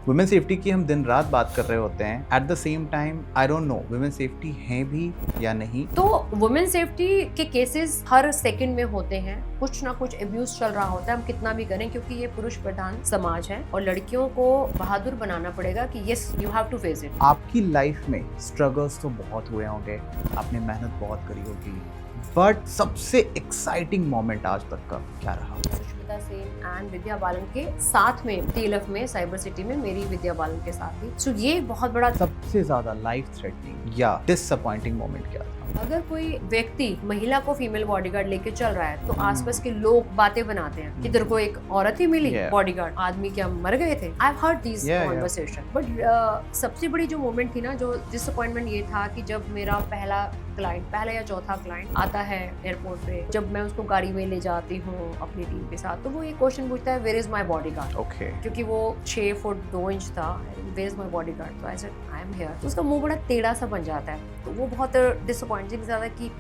Women safety की हम दिन रात बात कर रहे होते हैं। At the same time I don't know women safety है भी या नहीं। तो वुमेन सेफ्टी के केसेस हर सेकंड में होते हैं, कुछ ना कुछ अब्यूज चल रहा होता है, हम कितना भी करें, क्योंकि ये पुरुष प्रधान समाज है और लड़कियों को बहादुर बनाना पड़ेगा कि yes you have to face it. आपकी लाइफ में स्ट्रगल्स तो बहुत हुए होंगे, आपने मेहनत बहुत करी होगी, बट सबसे एक्साइटिंग मोमेंट आज तक का क्या रहा? सुष्मिता सेन एंड विद्या बालन के साथ में TLF में साइबर सिटी में मेरी विद्या बालन के साथ थी। सो ये बहुत बड़ा सबसे ज्यादा लाइफ थ्रेटनिंग या डिसअपॉइंटिंग मोमेंट क्या था? अगर कोई व्यक्ति महिला को फीमेल बॉडीगार्ड लेके चल रहा है तो आसपास के लोग बातें बनाते हैं कि तेरे को एक औरत ही मिली Yeah. बॉडीगार्ड, आदमी क्या मर गए थे। I heard this Yeah. Conversation, but सबसे बड़ी जो मोमेंट थी ना, जो डिसअपॉइंटमेंट ये था कि जब मेरा पहला या चौथा क्लाइंट आता है एयरपोर्ट पे, जब मैं उसको गाड़ी में ले जाती हूँ अपनी टीम के साथ, तो वो ये क्वेश्चन पूछता है where is my bodyguard. Okay. क्योंकि वो 6 फुट 2 इंच था, वेयर इज माई बॉडीगार्ड, तो I said I am here. तो उसका मुंह बड़ा टेढ़ा सा बन जाता है, तो वो बहुत डिसअपॉइंटिंग ज़्यादा कि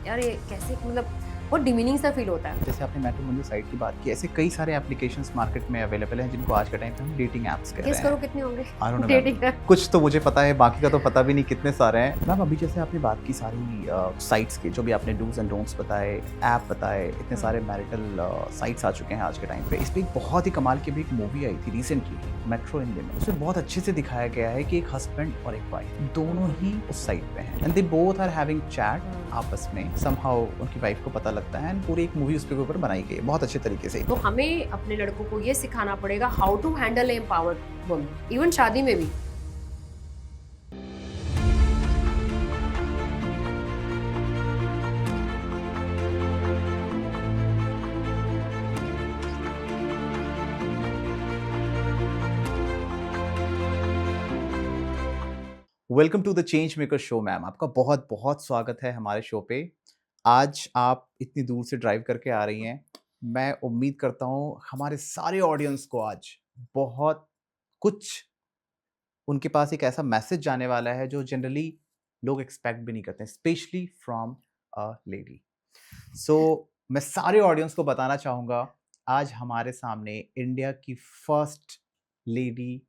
यार ये कैसे, मतलब बहुत डिमीनिंग सा फील होता है। जैसे आपने मैट्रिमोनियल साइट की बात की, ऐसे कई सारे एप्लीकेशंस मार्केट में अवेलेबल हैं जिनको आज के टाइम पे हम डेटिंग एप्स कह रहे गेस हैं। करो कितने होंगे I don't know, dating app. कुछ तो मुझे पता है, बाकी का तो पता भी नहीं कितने सारे हैं। मैम अभी जैसे आपने बात की सारी साइट्स की, जो भी आपने डूज एंड डोंट्स बताए, ऐप बताए, इतने सारे मैरिटल साइट्स आ चुके हैं आज के टाइम पे। इस पे एक बहुत ही कमाल की भी एक मूवी आई थी रिसेंटली, मेट्रो इंडियन में। उसमें बहुत अच्छे से दिखाया गया है कि एक हस्बैंड और एक वाइफ दोनों ही उस साइट पे हैं and they both are having chat आपस में। समहाउ उनकी वाइफ को पता लगता है एंड पूरी एक मूवी उस पे ऊपर बनाई गई है बहुत अच्छे तरीके से। तो हमें अपने लड़कों को ये सिखाना पड़ेगा how to handle empowered woman, even शादी में भी। Welcome to the change maker show ma'am, आपका बहुत बहुत स्वागत है हमारे शो पे। आज आप इतनी दूर से ड्राइव करके आ रही हैं। मैं उम्मीद करता हूँ हमारे सारे ऑडियंस को आज बहुत कुछ उनके पास एक ऐसा मैसेज जाने वाला है जो जनरली लोग एक्सपेक्ट भी नहीं करते, स्पेशली फ्रॉम अ लेडी। सो मैं सारे ऑडियंस को बताना चाहूँगा, आज हमारे सामने इंडिया की फर्स्ट लेडी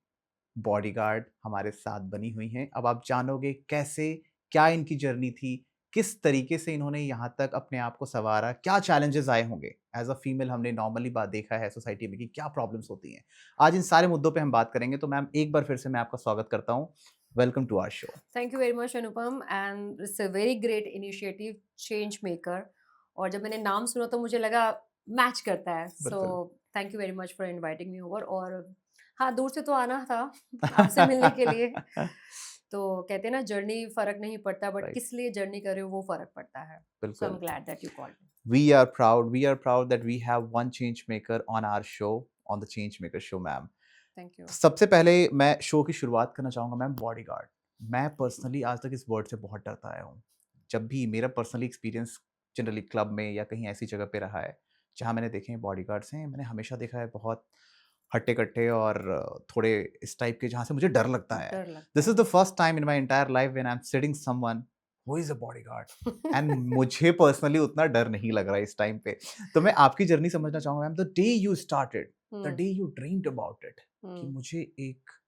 बॉडीगार्ड हमारे साथ बनी हुई हैं। अब आप जानोगे कैसे, क्या इनकी जर्नी थी, किस तरीके से इन्होंने यहाँ तक अपने आप को सँवारा, क्या चैलेंजेस आए होंगे। एज़ अ फीमेल हमने नॉर्मली बात देखा है सोसाइटी में कि क्या प्रॉब्लम्स होती हैं। आज इन सारे मुद्दों पे हम बात करेंगे, तो मैम एक बार फिर से मैं आपका स्वागत करता हूँ। Welcome to our show. Thank you very much Anupam, and it's a very great initiative change maker. और जब मैंने नाम सुना तो मुझे लगा मैच करता है, सो बिल्कुल। Thank you very much for inviting me over. और हाँ, दूर से तो आना था आपसे मिलने के लिए। तो कहते हैं ना, जर्नी फर्क नहीं पड़ता, बट राइट, किस लिए जर्नी कर रहे हो वो फर्क पड़ता है। सो आई एम बिल्कुल। Glad that you called me. We are proud that we have one change maker on our show, on the Change Maker Show, ma'am. Thank you. सबसे पहले मैं शो की शुरुआत करना चाहूँगा मैम, बॉडीगार्ड। मैं पर्सनली आज तक इस वर्ड से बहुत डरता आया हूँ। जब भी मेरा पर्सनली एक्सपीरियंस जनरली क्लब में या कहीं ऐसी जगह पे रहा है, जहाँ मैंने देखे हैं बॉडीगार्ड्स हैं, मैंने हमेशा देखा है बहुत हट्टे-कट्टे और थोड़े इस टाइप के, जहाँ से मुझे डर लगता है। डर लगता this is the first time in my entire life when I am sitting someone who is a bodyguard and है। मुझे पर्सनली उतना डर नहीं लग रहा है इस टाइम पे। तो मैं आपकी जर्नी समझना चाहूँगा ma'am, the day you started, the hmm, day you dreamed about it कि हम्म, मुझे एक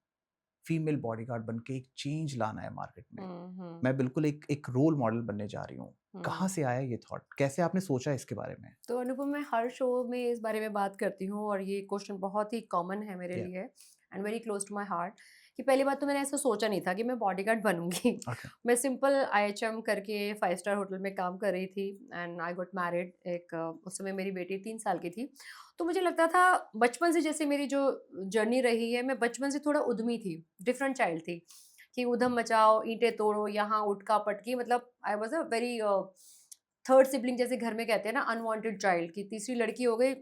फीमेल बॉडीगार्ड बन के एक चेंज लाना है मार्केट में। हम्म, मैं बिल्कुल एक एक रोल मॉडल बनने जा रही हूँ। कहाँ हम्म। से आया ये थॉट? कैसे आपने सोचा इसके बारे में? तो अनुपम, मैं हर शो में इस बारे में बात करती हूँ और ये क्वेश्चन बहुत ही कॉमन है मेरे या लिए and very close to my heart. कि पहली बात तो मैंने ऐसा सोचा नहीं था कि मैं बॉडीगार्ड बनूंगी। ओके। मैं सिंपल IHM करके 5 स्टार होटल में काम कर रही थी एंड आई गॉट मैरिड। उस समय मेरी बेटी 3 साल की थी। तो मुझे लगता था बचपन से, जैसे मेरी जो जर्नी रही है, मैं बचपन से थोड़ा उद्यमी थी, डिफरेंट चाइल्ड थी। कि उधम मचाओ, ईंटें तोड़ो, यहाँ उठका पटकी, मतलब I was a very third sibling, जैसे घर में कहते हैं ना, अनवांटेड चाइल्ड की तीसरी लड़की हो गई,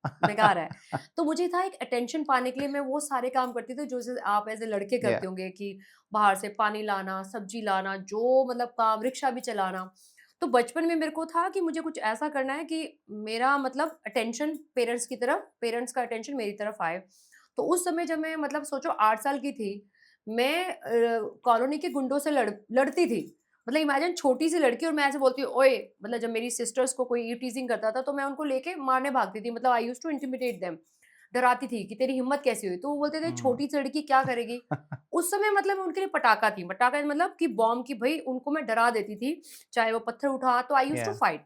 बेकार है। तो मुझे था एक अटेंशन पाने के लिए मैं वो सारे काम करती थी जो जैसे आप एज़ अ लड़के या करते होंगे, कि बाहर से पानी लाना, सब्जी लाना, जो मतलब काम, रिक्शा भी चलाना। तो बचपन में मेरे को था कि मुझे कुछ ऐसा करना है कि मेरा मतलब अटेंशन पेरेंट्स की तरफ, पेरेंट्स का अटेंशन मेरी तरफ आए। तो उस समय जब मैं मतलब सोचो 8 साल की थी, मैं कॉलोनी के गुंडों से लड़ती थी। मतलब इमेजिन, छोटी सी लड़की और मैं ऐसे बोलती हूँ ओए, मतलब जब मेरी सिस्टर्स को कोई टीजिंग करता था तो मैं उनको लेके मारने भागती थी, मतलब I used to intimidate them. डराती थी कि तेरी हिम्मत कैसी हुई? तो वो बोलते थे हुँ। छोटी सी लड़की क्या करेगी? उस समय मतलब मैं उनके लिए पटाखा थी। पटाखा मतलब कि बॉम्ब कि भई उनको मैं डरा देती थी, चाहे वो पत्थर उठा तो आई यूज्ड टू या फाइट।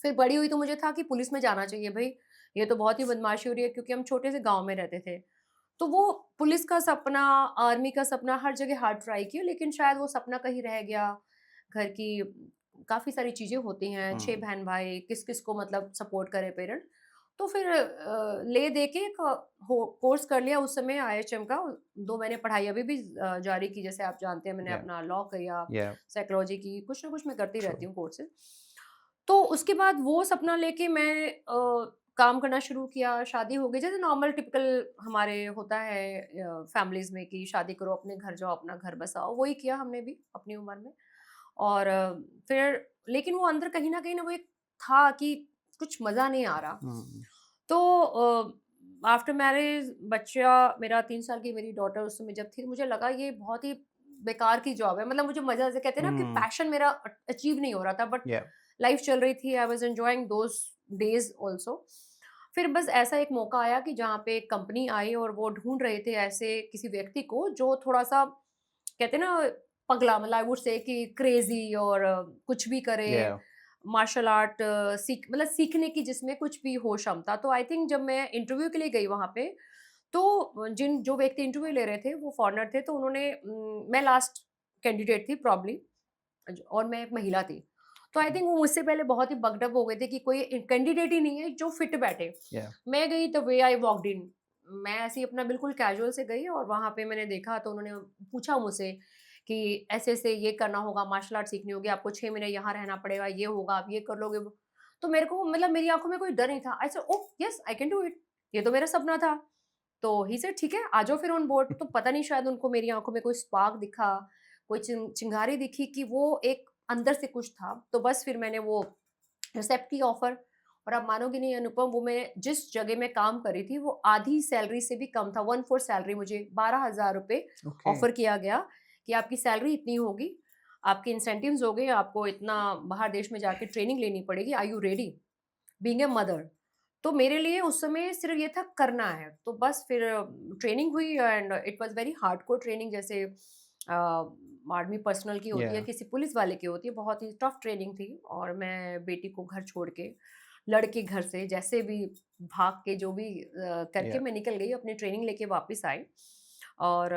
फिर बड़ी हुई तो मुझे था कि पुलिस में जाना चाहिए भई, ये तो बहुत ही बदमाशी हो रही है क्योंकि हम छोटे से गाँव में रहते थे। तो वो पुलिस का सपना, आर्मी का सपना हर जगह हार्ड ट्राई किया लेकिन शायद वो सपना कहीं रह गया। घर की काफ़ी सारी चीज़ें होती हैं, 6 हुँ। बहन-भाई, किस-किस को मतलब सपोर्ट करे पेरेंट। तो फिर ले दे के एक हो कोर्स कर लिया उस समय आईएचएम का। 2 मैंने पढ़ाई अभी भी जारी की जैसे आप जानते हैं मैंने या अपना लॉ किया, या साइकोलॉजी की, कुछ ना कुछ मैं करती ट्रू। रहती हूँ कोर्सेज़। तो उसके बाद वो सपना लेके मैं काम करना शुरू किया, शादी हो गई। जैसे नॉर्मल टिपिकल हमारे होता है फैमिलीज़ में कि शादी करो, अपने घर जाओ, अपना घर बसाओ, वही किया हमने भी अपनी उम्र में। और फिर लेकिन वो अंदर कहीं न कहीं ना वो एक था कि कुछ मज़ा नहीं आ रहा। हुँ। तो आफ्टर मैरिज बच्चा मेरा 3 साल की मेरी डॉटर उस समय जब थी, मुझे लगा ये बहुत ही बेकार की जॉब है। मतलब मुझे मज़ा जैसे कहते हैं ना कि हुँ। पैशन मेरा अचीव नहीं हो रहा था बट या लाइफ चल रही थी। I was enjoying those days also. फिर बस ऐसा एक मौका आया कि जहाँ पे एक कंपनी आई और वो ढूँढ रहे थे ऐसे किसी व्यक्ति को जो थोड़ा-सा कहते हैं ना पगला मतलब आई वुड से कि क्रेज़ी और कुछ भी करे, या मार्शल आर्ट सीख मतलब सीखने की जिसमें कुछ भी हो क्षमता। तो आई थिंक जब मैं इंटरव्यू के लिए गई वहाँ पे, तो जिन जो व्यक्ति इंटरव्यू ले रहे थे वो फॉरेनर थे तो उन्होंने मैं लास्ट कैंडिडेट थी प्रॉब्ली और मैं एक महिला थी। तो आई थिंक वो मुझसे पहले बहुत ही बग्ड अप हो गए थे कि कोई कैंडिडेट ही नहीं है जो फिट बैठे। या मैं गई the way I walked in. मैं ऐसे ही अपना बिल्कुल कैजुअल से गई और वहाँ पे मैंने देखा तो उन्होंने पूछा मुझसे कि ऐसे-ऐसे ये करना होगा, मार्शल आर्ट सीखनी होगी, आपको 6 महीने यहाँ रहना पड़ेगा, ये होगा, आप ये कर लोगे वो। तो मेरे को मतलब मेरी आँखों में कोई डर नहीं था। I said oh! Yes I can do it. ये तो मेरा सपना था। तो ही सेड ठीक है, आ जाओ फिर ऑन बोर्ड। तो पता नहीं शायद उनको मेरी आँखों में कोई स्पार्क दिखा, कोई चिंगारी दिखी कि वो एक अंदर से कुछ था। तो बस फिर मैंने वो एक्सेप्ट किया ऑफ़र और आप मानोगे नहीं अनुपम वो मैं जिस जगह में काम कर रही थी वो आधी सैलरी से भी कम था, 1/4 सैलरी मुझे ₹12,000 ओके। ऑफ़र किया गया कि आपकी सैलरी इतनी होगी, आपके इंसेंटिव्स हो गए, आपको इतना बाहर देश में जाके ट्रेनिंग लेनी पड़ेगी, are you ready? Being a mother. तो मेरे लिए उस समय सिर्फ़ ये था करना है। तो बस फिर ट्रेनिंग हुई and it was very hardcore training जैसे आर्मी पर्सनल की होती है, या किसी पुलिस वाले की होती है, बहुत ही टफ ट्रेनिंग थी और मैं बेटी को घर छोड़ के, लड़के घर से जैसे भी भाग के जो भी करके या मैं निकल गई, अपनी ट्रेनिंग लेके वापस आई और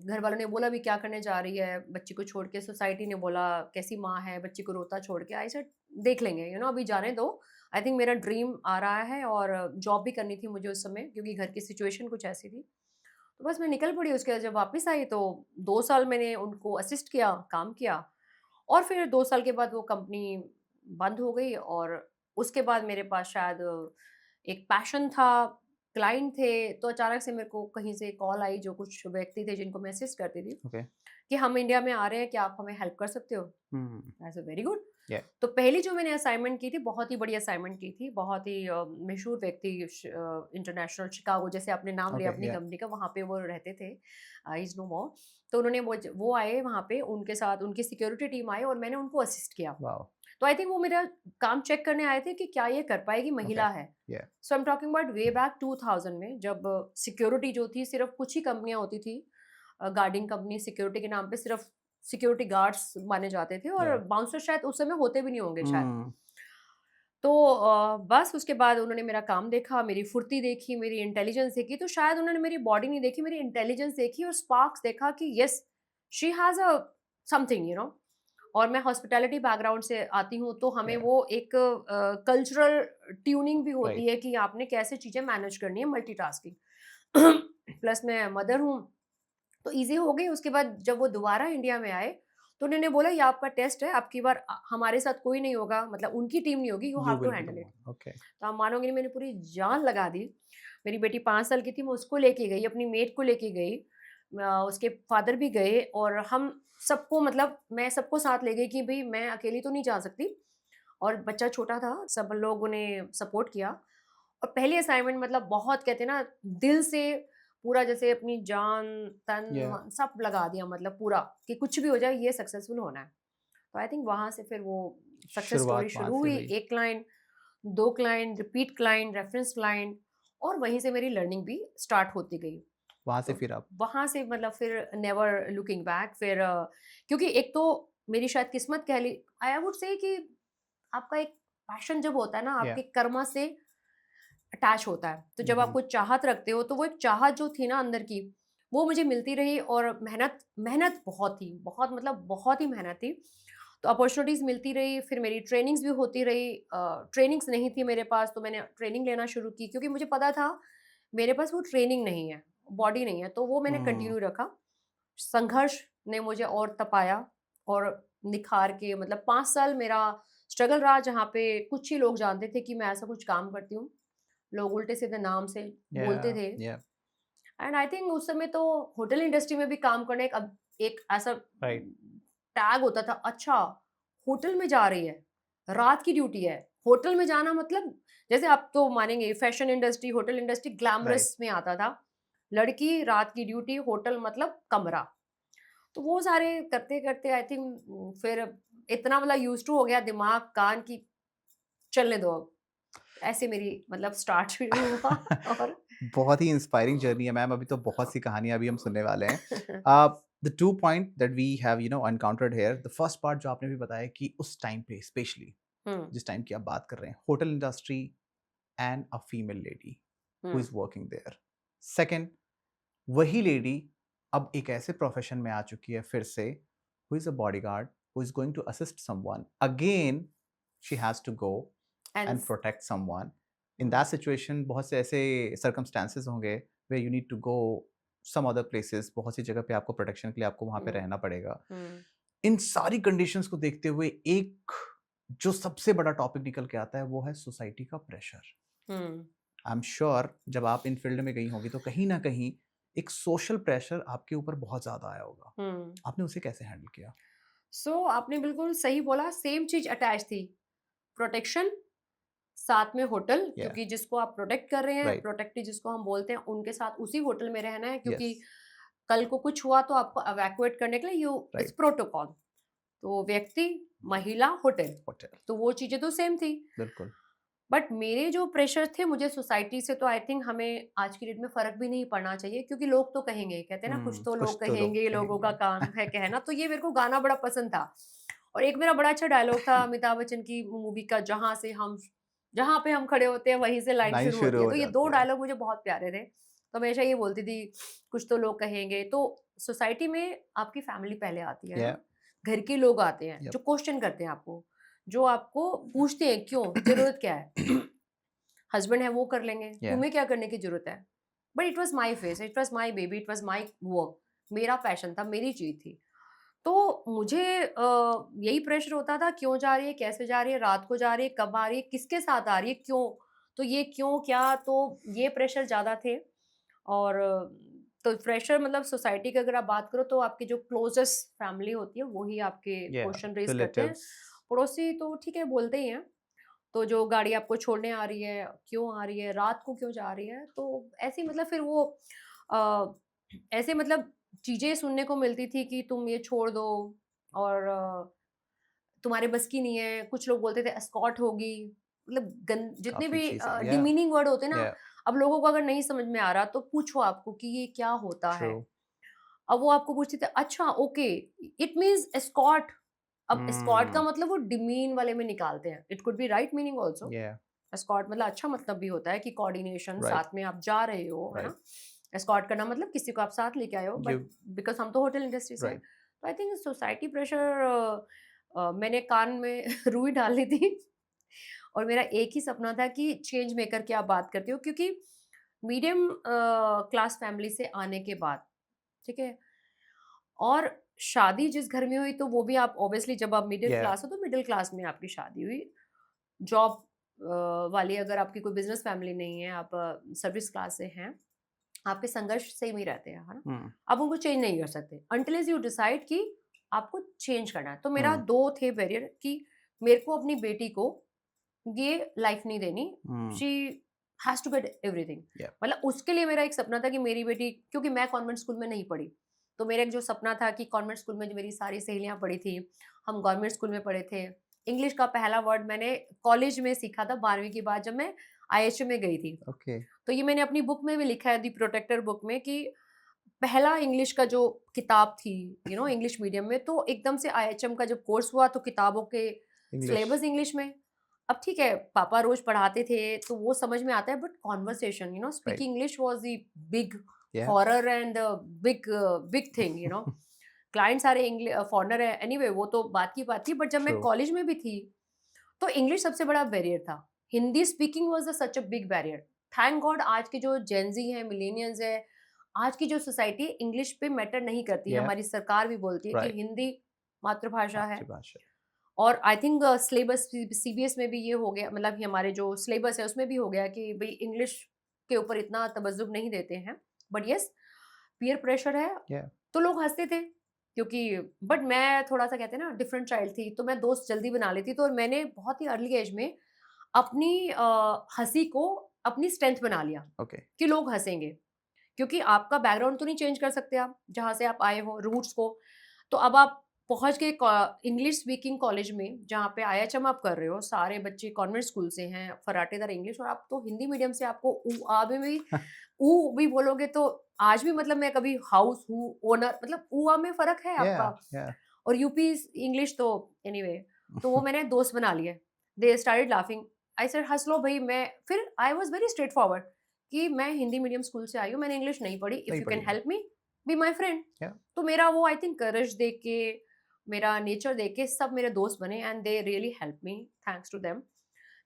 घर वालों ने बोला भी क्या करने जा रही है बच्ची को छोड़ के? सोसाइटी ने बोला कैसी माँ है बच्ची को रोता छोड़ के? आई सेड देख लेंगे अभी जाने दो। आई थिंक मेरा ड्रीम आ रहा है और जॉब भी करनी थी मुझे उस समय क्योंकि घर की सिचुएशन कुछ ऐसी थी। तो बस मैं निकल पड़ी उसके बाद जब वापस आई तो 2 साल मैंने उनको असिस्ट किया, काम किया और फिर 2 साल के बाद वो कंपनी बंद हो गई और उसके बाद मेरे पास शायद एक पैशन था, क्लाइंट थे, तो अचानक से मेरे को कहीं से कॉल आई जो कुछ व्यक्ति थे जिनको मैं असिस्ट करती थी, ओके। कि हम इंडिया में आ रहे हैं, क्या आप हमें हेल्प कर सकते हो? हुँ। I said very good. या तो पहली जो मैंने असाइनमेंट की थी, बहुत ही बड़ी असाइनमेंट की थी। बहुत ही मशहूर व्यक्ति इंटरनेशनल शिकागो जैसे आपने नाम लिया ओके। अपनी या कंपनी का, वहाँ पे वो रहते थे। ही इज़ नो मोर। तो उन्होंने वो आए वहाँ पे, उनके साथ उनकी सिक्योरिटी टीम आई और मैंने उनको असिस्ट किया। वॉव! तो आई थिंक वो मेरा काम चेक करने आए थे कि क्या ये कर पाएगी, ओके। महिला है। या so I am talking about way back 2000 में जब सिक्योरिटी जो थी सिर्फ़ कुछ ही कंपनियाँ होती थी। गार्डिंग कंपनी सिक्योरिटी के नाम पे सिर्फ़ सिक्योरिटी गार्ड्स माने जाते थे और या बाउंसर शायद उस समय होते भी नहीं होंगे शायद। हुँ। तो बस उसके बाद उन्होंने मेरा काम देखा, मेरी फुर्ती देखी, मेरी इंटेलिजेंस देखी, तो शायद उन्होंने मेरी बॉडी नहीं देखी, मेरी इंटेलिजेंस देखी और स्पार्क्स देखा कि येस, शी हैज़ समथिंग और मैं हॉस्पिटैलिटी बैकग्राउंड से आती हूँ, तो हमें या वो एक कल्चरल ट्यूनिंग भी होती राइट। है कि आपने कैसे चीज़ें मैनेज करनी है, मल्टीटास्किंग। प्लस मैं मदर हूँ, तो ईज़ी हो गई। उसके बाद जब वो दोबारा इंडिया में आए, तो उन्होंने बोला, "ये आपका टेस्ट है, अब की बार हमारे साथ कोई नहीं होगा, मतलब उनकी टीम नहीं होगी, you you have to will be the handle it." One. Okay. तो आप मानोगे नहीं, मैंने पूरी जान लगा दी। मेरी बेटी 5 साल की थी, मैं उसको लेके गई, अपनी मेड को लेके गई। उसके फादर भी गए और हम सबको मतलब मैं सबको साथ ले गई कि भई मैं अकेली तो नहीं जा सकती और बच्चा छोटा था, सब लोगों ने सपोर्ट किया और पहली असाइनमेंट मतलब बहुत कहते हैं ना दिल से पूरा जैसे अपनी जान, तन, या मन सब लगा दिया मतलब पूरा कि कुछ भी हो जाए ये सक्सेसफुल होना है। तो आई थिंक वहाँ से फिर वो सक्सेस स्टोरी शुरुआत वहाँ शुरू से हुई। हुई। 1 client, 2 client, repeat client, reference client और वहीं से मेरी लर्निंग भी स्टार्ट होती गई। वहाँ से तो फिर आप वहाँ से मतलब फिर नेवर लुकिंग बैक फिर क्योंकि एक तो मेरी शायद किस्मत कह ली, आई वुड से कि आपका एक पैशन जब होता है ना, या आपके कर्मा से अटैच होता है। तो जब आप हुँ, कुछ चाहत रखते हो, तो वो एक चाहत जो थी ना अंदर की, वो मुझे मिलती रही और मेहनत मेहनत बहुत थी, बहुत मतलब बहुत ही मेहनत थी। तो अपॉर्च्युनिटीज़ मिलती रही, फिर मेरी ट्रेनिंग्स भी होती रही। ट्रेनिंग्स नहीं थी मेरे पास, तो मैंने ट्रेनिंग लेना शुरू की क्योंकि मुझे पता था, मेरे पास वो ट्रेनिंग नहीं है, बॉडी नहीं है, तो वो मैंने हुँ, कंटिन्यू रखा। संघर्ष ने मुझे और तपाया और निखार के मतलब 5 साल मेरा स्ट्रगल रहा, जहाँ पे कुछ ही लोग जानते थे कि मैं ऐसा कुछ काम करती हूँ। लोग उल्टे-सीधे नाम से बोलते थे या एंड आई थिंक उस समय तो होटल इंडस्ट्री में भी काम करना एक ऐसा राइट, टैग होता था, अच्छा होटल में जा रही है, रात की ड्यूटी है। होटल में जाना मतलब जैसे आप तो मानेंगे fashion industry, hotel industry right. Glamorous में आता था। लड़की रात की ड्यूटी, होटल मतलब कमरा। तो वो सारे करते-करते आई थिंक फिर इतना मतलब यूज़्ड टू हो गया दिमाग, कान की चलने दो अब। ऐसे मेरी मतलब स्टार्ट शुरू हुआ और बहुत ही इंस्पायरिंग जर्नी है मैम, अभी तो बहुत सी कहानियाँ अभी हम सुनने वाले हैं। Uh, the 2 point that we have encountered here, the first part जो आपने भी बताया कि उस टाइम पे स्पेशली हुँ, जिस टाइम की आप बात कर रहे हैं, hotel industry and a female lady um, who is working there. Second, वही लेडी अब एक ऐसे प्रोफ़ेशन में आ चुकी है फिर से, who is a bodyguard, who is going to assist someone, again she has to go and and protect someone. In hmm, that situation बहुत से ऐसे circumstances होंगे where you need to go some other places, बहुत सी जगह पे आपको protection के लिए आपको वहाँ पे हुँ, रहना पड़ेगा। हुँ, इन सारी कंडीशंस को देखते हुए एक जो सबसे बड़ा टॉपिक निकल के आता है वो है सोसाइटी का pressure. Hmm. I am sure जब आप इन फील्ड में गई होंगी तो कहीं ना कहीं एक सोशल प्रेशर आपके ऊपर बहुत ज़्यादा आया होगा। हुँ। आपने उसे कैसे हैंडल किया? सो आपने बिल्कुल सही बोला, सेम चीज़ अटैच थी। प्रोटेक्शन, साथ में होटल या क्योंकि जिसको आप प्रोटेक्ट कर रहे हैं, राइट, प्रोटेक्टी जिसको हम बोलते हैं, उनके साथ उसी होटल में रहना है यस, क्योंकि कल को कुछ हुआ तो आपको इवैक्यूएट करने के लिए यू इट्स राइट, प्रोटोकॉल। तो व्यक्ति, महिला, होटल, होटल, तो वो चीज़ें तो सेम थी। बिल्कुल। बट मेरे जो प्रेशर थे मुझे सोसाइटी से तो आई थिंक हमें आज की डेट में फ़र्क भी नहीं पड़ना चाहिए क्योंकि लोग तो कहेंगे, कहते हैं ना कुछ तो लोग कुछ तो लोग कहेंगे, लोगों का कहेंगे। काम है कहना, तो ये मेरे को गाना बड़ा पसंद था। और एक मेरा बड़ा अच्छा डायलॉग था अमिताभ बच्चन की मूवी का, जहाँ पे हम खड़े होते हैं वहीं से लाइन लाइन शुरू होती शुरू है। हो तो ये 2 जाती है। डायलॉग मुझे बहुत प्यारे थे। तो हमेशा ये बोलती थी, कुछ तो लोग कहेंगे। तो सोसाइटी में आपकी फैमिली पहले आती है या ना? घर के लोग आते हैं यप जो क्वेश्चन करते हैं आपको, जो आपको पूछते हैं क्यों? ज़रूरत क्या है? हस्बैंड है वो कर लेंगे, या तुम्हें क्या करने की ज़रूरत है? But it was my face, it was my baby, it was my work, मेरा पैशन था, मेरी चीज़ थी। तो मुझे यही प्रेशर होता था, क्यों जा रही है, कैसे जा रही है, रात को जा रही है, कब आ रही है, किसके साथ आ रही है, क्यों? तो ये क्यों, क्या, तो ये प्रेशर ज़्यादा थे और तो प्रेशर मतलब सोसाइटी की अगर आप बात करो तो आपकी जो क्लोज़ेस्ट फैमिली होती है, वो ही आपके या क्वेश्चन रेज़ करते हैं। रिलेटिव्स पड़ोसी तो ठीक है, बोलते ही हैं। तो जो गाड़ी आपको छोड़ने आ रही है, क्यों आ रही है, रात को क्यों जा रही है? तो ऐसे ही मतलब फिर वो अ, ऐसे मतलब चीज़ें सुनने को मिलती थी कि तुम ये छोड़ दो और तुम्हारे बस की नहीं है। कुछ लोग बोलते थे एस्कॉर्ट होगी, मतलब जितने काफ़ी भी चीज़ें या डिमीनिंग वर्ड होते हैं ना, या अब लोगों को अगर नहीं समझ में आ रहा तो पूछो आपको कि ये क्या होता ट्रू है? अब वो आपको पूछते थे, अच्छा ओके, इट मीन्स एस्कॉर्ट। अब एस्कॉर्ट का हुँ, मतलब वो डिमीन वाले में निकालते हैं। It could be right meaning also. या एस्कॉर्ट मतलब अच्छा मतलब भी होता है कि कोऑर्डिनेशन, राइट, साथ में आप जा रहे हो, है ना? राइट, एस्कॉर्ट करना मतलब किसी को आप साथ लेके आए हो, बट गिव बिकॉज़ हम तो होटल इंडस्ट्री से हैं। राइट, तो आई थिंक सोसाइटी प्रेशर मैंने कान में रुई डाल ली थी और मेरा एक ही सपना था कि चेंज मेकर की आप बात करते हो क्योंकि मीडियम क्लास फैमिली से आने के बाद, ठीक है? और शादी जिस घर में हुई तो वो भी आप ऑब्वियसली जब आप मिडिल या क्लास हो तो मिडिल क्लास में आपकी शादी हुई। जॉब वाली अगर आपकी कोई बिज़नेस फैमिली नहीं है, आप सर्विस क्लास से हैं, आपके संघर्ष सेम ही रहते हैं, है ना? हुँ, आप उनको चेंज नहीं कर सकते अनटिल अनलेस यू डिसाइड कि आपको चेंज करना है। तो मेरा हुँ, 2 थे बैरियर कि मेरे को अपनी बेटी को ये लाइफ नहीं देनी, हुँ, she has to get everything. या मतलब उसके लिए मेरा एक सपना था कि मेरी बेटी, क्योंकि मैं कॉन्वेंट स्कूल में नहीं पढ़ी, तो मेरा एक जो सपना था कि कॉन्वेंट स्कूल में जो मेरी सारी सहेलियाँ पढ़ी थी, हम गवर्नमेंट स्कूल में पढ़े थे। इंग्लिश का पहला वर्ड मैंने कॉलेज में सीखा था 12वीं के बाद जब मैं आईएचएम में गई थी। ओके। तो ये मैंने अपनी बुक में भी लिखा है, दी प्रोटेक्टर बुक में, कि पहला इंग्लिश का जो किताब थी, इंग्लिश मीडियम में, तो एकदम से आईएचएम का जब कोर्स हुआ तो किताबों के इंग्लिश। सिलेबस इंग्लिश में। अब ठीक है, पापा रोज पढ़ाते थे तो वो समझ में आता है, but conversation, right. Speaking English was the big yeah. Horror and big big thing, client सारे इंग्लिश फॉरेनर है, एनीवे वो तो बात की बात थी, बट जब मैं ट्रू। कॉलेज में भी थी तो इंग्लिश सबसे बड़ा बैरियर था। Hindi speaking was such a big barrier. Thank God आज के जो जेनजी हैं, मिलेनियंस है, आज की जो सोसाइटी इंग्लिश पे मैटर नहीं करती है। या। हमारी सरकार भी बोलती है कि राइट। हिंदी मातृभाषा है। मातृभाषा। और आई थिंक सिलेबस सीबीएस में भी ये हो गया, मतलब कि हमारे जो सिलेबस है उसमें भी हो गया कि भाई इंग्लिश के ऊपर इतना तवज्जुह नहीं देते हैं। बट यस, पीयर प्रेशर है, या। तो लोग हंसते थे, क्योंकि बट मैं थोड़ा सा कहते हैं ना डिफरेंट चाइल्ड थी, तो मैं दोस्त जल्दी बना लेती। तो मैंने बहुत ही अर्ली एज में अपनी हंसी को अपनी स्ट्रेंथ बना लिया, ओके। कि लोग हंसेंगे, क्योंकि आपका बैकग्राउंड तो नहीं चेंज कर सकते आप, जहाँ से आप आए हो, रूट्स को। तो अब आप पहुँच गए इंग्लिश स्पीकिंग कॉलेज में, जहाँ पे आईएचएम आप कर रहे हो, सारे बच्चे कॉन्वेंट स्कूल से हैं, फर्राटेदार इंग्लिश, और आप तो हिंदी मीडियम से, आपको ऊ आ में भी ऊ भी बोलोगे तो आज भी, मतलब मैं कभी हाउस हूँ, ओनर, मतलब ऊ आ में फ़र्क है या। आपका। या। और यूपी इंग्लिश तो एनीवे, तो वो मैंने दोस्त बना लिए। They started laughing. I said हँस लो भई। मैं फिर I was very straight forward कि मैं हिंदी मीडियम स्कूल से आई हूँ, मैंने इंग्लिश नहीं पढ़ी, इफ नहीं यू कैन पढ़ी है। Help me, be my friend. या। तो मेरा वो आई थिंक करेज देख के, मेरा नेचर देख के सब मेरे दोस्त बने, and they really help me, thanks to them.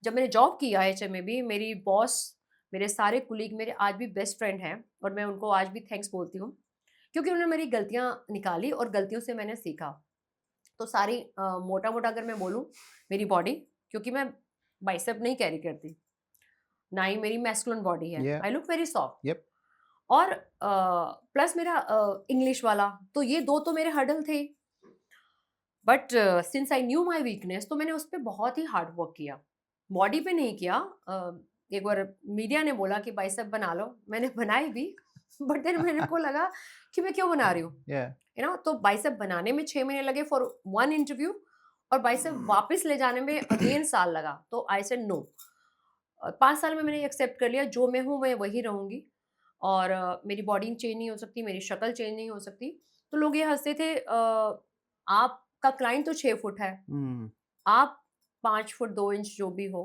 जब मैंने जॉब की आईएचएम में भी, मेरी बॉस, मेरे सारे कुलीग मेरे आज भी बेस्ट फ्रेंड हैं, और मैं उनको आज भी थैंक्स बोलती हूँ, क्योंकि उन्होंने मेरी गलतियाँ निकाली और गलतियों से मैंने सीखा। तो सारी मोटा-मोटा अगर मैं बोलूँ, मेरी बॉडी, क्योंकि मैं बाइसेप नहीं कैरी करती, ना ही मेरी मैस्कुलिन बॉडी है। Yeah. I look very soft. Yup. और प्लस मेरा इंग्लिश वाला, तो ये 2 तो मेरे हर्डल थे। But since I knew my weakness, तो मैंने उस पे बहुत ही हार्ड वर्क किया। बॉडी पे नहीं किया। एक बार मीडिया ने बोला कि बाइसेप बना लो, मैंने बनाई भी, बट देन मेरे को लगा कि मैं क्यों बना रही हूँ? या। तो बाइसेप बनाने में 6 महीने लगे फॉर 1 इंटरव्यू, और बाइसेप वापस ले जाने में अगेन साल लगा। तो आई सेड नो। 5 साल में मैंने एक्सेप्ट कर लिया, जो मैं हूँ मैं वही रहूँगी, और मेरी बॉडी चेंज नहीं हो सकती, मेरी शक्ल चेंज नहीं हो सकती। तो लोग ये हँसते थे, आपका क्लाइंट तो 6 फुट है, हुँ। आप 5 फुट 2 इंच जो भी हो,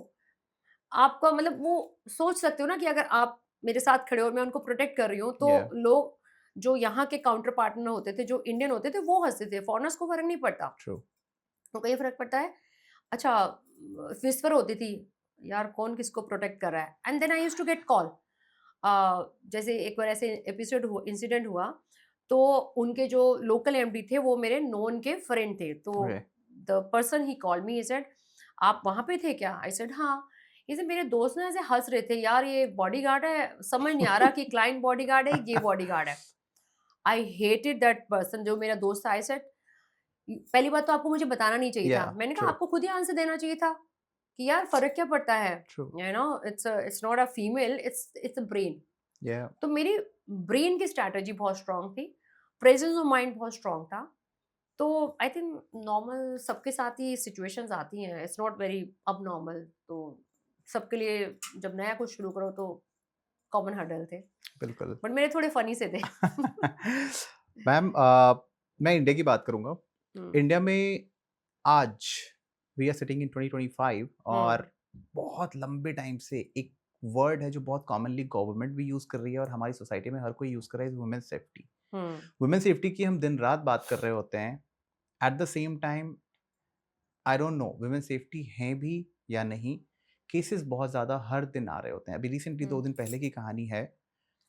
आपका मतलब वो सोच सकते हो ना कि अगर आप मेरे साथ खड़े हो और मैं उनको प्रोटेक्ट कर रही हूँ, या। तो लोग जो यहाँ के काउंटर पार्टनर होते थे, जो इंडियन होते थे, वो हँसते थे, फॉरेनर्स को फ़र्क नहीं पड़ता। ट्रू। तो कहीं फ़र्क पड़ता है। अच्छा, विस्पर होती थी, यार कौन किसको प्रोटेक्ट कर रहा है? And then I used to get call. जैसे एक बार ऐसे इंसिडेंट हुआ, तो उनके जो लोकल एमडी थे, वो मेरे नोन के फ्रेंड थे। तो okay. The person he called me, he said, "आप वहाँ पे थे क्या?" आई सेड, "हाँ।" ही सेड, "मेरे दोस्त ना ऐसे हँस रहे थे, यार ये बॉडीगार्ड है, समझ नहीं आ रहा कि क्लाइंट बॉडीगार्ड है, ये बॉडीगार्ड है।" आई हेटेड दैट पर्सन, जो मेरा दोस्त था। आई सेड, "पहली बात तो आपको मुझे बताना नहीं चाहिए या। था।" मैंने कहा, ट्रू। "आपको खुद ही आंसर देना चाहिए था कि यार फ़र्क क्या पड़ता है? True. It's not a female, it's a brain." या। तो मेरी ब्रेन की स्ट्रैटेजी बहुत स्ट्रॉन्ग थी, प्रेजेंस ऑफ माइंड बहुत स्ट्रॉन्ग था। तो आई थिंक नॉर्मल सबके साथ ही सिचुएशंस आती हैं, इट्स नॉट वेरी अबनॉर्मल। तो सबके लिए जब नया कुछ शुरू करो तो कॉमन हर्डल थे, बिल्कुल। बट मेरे थोड़े फनी से थे। मैम, मैं इंडिया की बात करूँगा। हुँ, इंडिया में आज वी आर सिटिंग इन 2025, हुँ, और बहुत लंबे टाइम से एक वर्ड है जो बहुत कॉमनली गवर्नमेंट भी यूज़ कर रही है और हमारी सोसाइटी में हर कोई यूज़ कर रहा है, is women safety. Hmm, women safety की हम दिन-रात बात कर रहे होते हैं। At the same time I don't know women safety हैं भी या नहीं। केसेस बहुत ज़्यादा हर दिन आ रहे होते हैं। अभी रिसेंटली 2 हुँ, दिन पहले की कहानी है।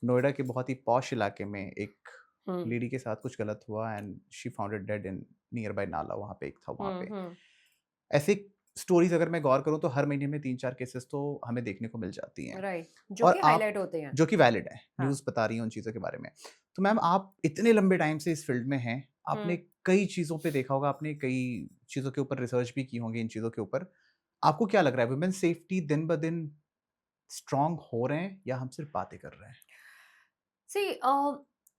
नोएडा के बहुत ही पॉश इलाके में एक हुँ, लेडी के साथ कुछ गलत हुआ and she founded dead in near by नाला, वहाँ पे एक था वहाँ हुँ, पे। हुँ, ऐसी स्टोरीज़ अगर मैं गौर करूँ तो हर महीने में 3-4 केसेस तो हमें देखने को मिल जाती हैं। राइट, जो और कि आप हाइलाइट होते हैं। जो कि वैलिड है, हाँ, न्यूज़ बता रही हैं उन चीज़ों के बारे में। तो मैम, आप इतने लंबे टाइम से इस फ़ील्ड में हैं, आपने हुँ। कई चीज़ों पे देखा होगा, आपने कई चीज़ों के ऊपर रिसर्च भी की होंगी इन चीज़ों के ऊपर। आपको क्या लग रहा है, वुमेन सेफ्टी दिन-ब-दिन स्ट्रॉन्ग हो रहे हैं या हम सिर्फ़ बातें कर रहे हैं? सी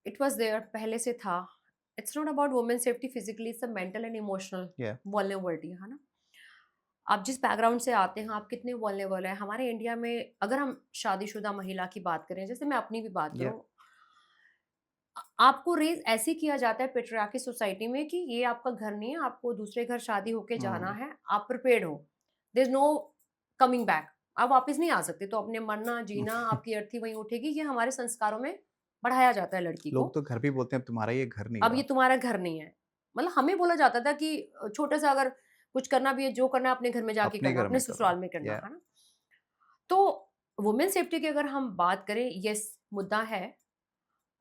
इट वाज़ देयर, पहले से था। It's not about women safety physically, it's a mental and emotional या। वल्नरेबिलिटी, है ना? आप जिस बैकग्राउंड से आते हैं, आप कितने वल्नरेबल हैं। हमारे इंडिया में अगर हम शादीशुदा महिला की बात करें, जैसे मैं अपनी भी बात या करूँ, आपको रेज़ ऐसे किया जाता है पैट्रियार्की सोसाइटी में कि ये आपका घर नहीं है, आपको दूसरे घर शादी होके जाना हुँ, है, आप प्रिपेयर्ड हो। There is no coming back. आप वापस नहीं आ सकते, तो अपने मरना, जीना, आपकी अर्थी वहीं उठेगी, ये हमारे संस्कारों में पढ़ाया जाता है लड़की को। लोग तो घर भी बोलते हैं अब तुम्हारा ये घर नहीं अब ये रहा। तुम्हारा घर नहीं है। मतलब हमें बोला जाता था कि छोटा-सा अगर कुछ करना भी है, जो करना है अपने घर में जाके अपने करना, घर अपने में करो। ससुराल में करना, या है ना? तो वुमेन सेफ्टी की अगर हम बात करें, येस, मुद्दा है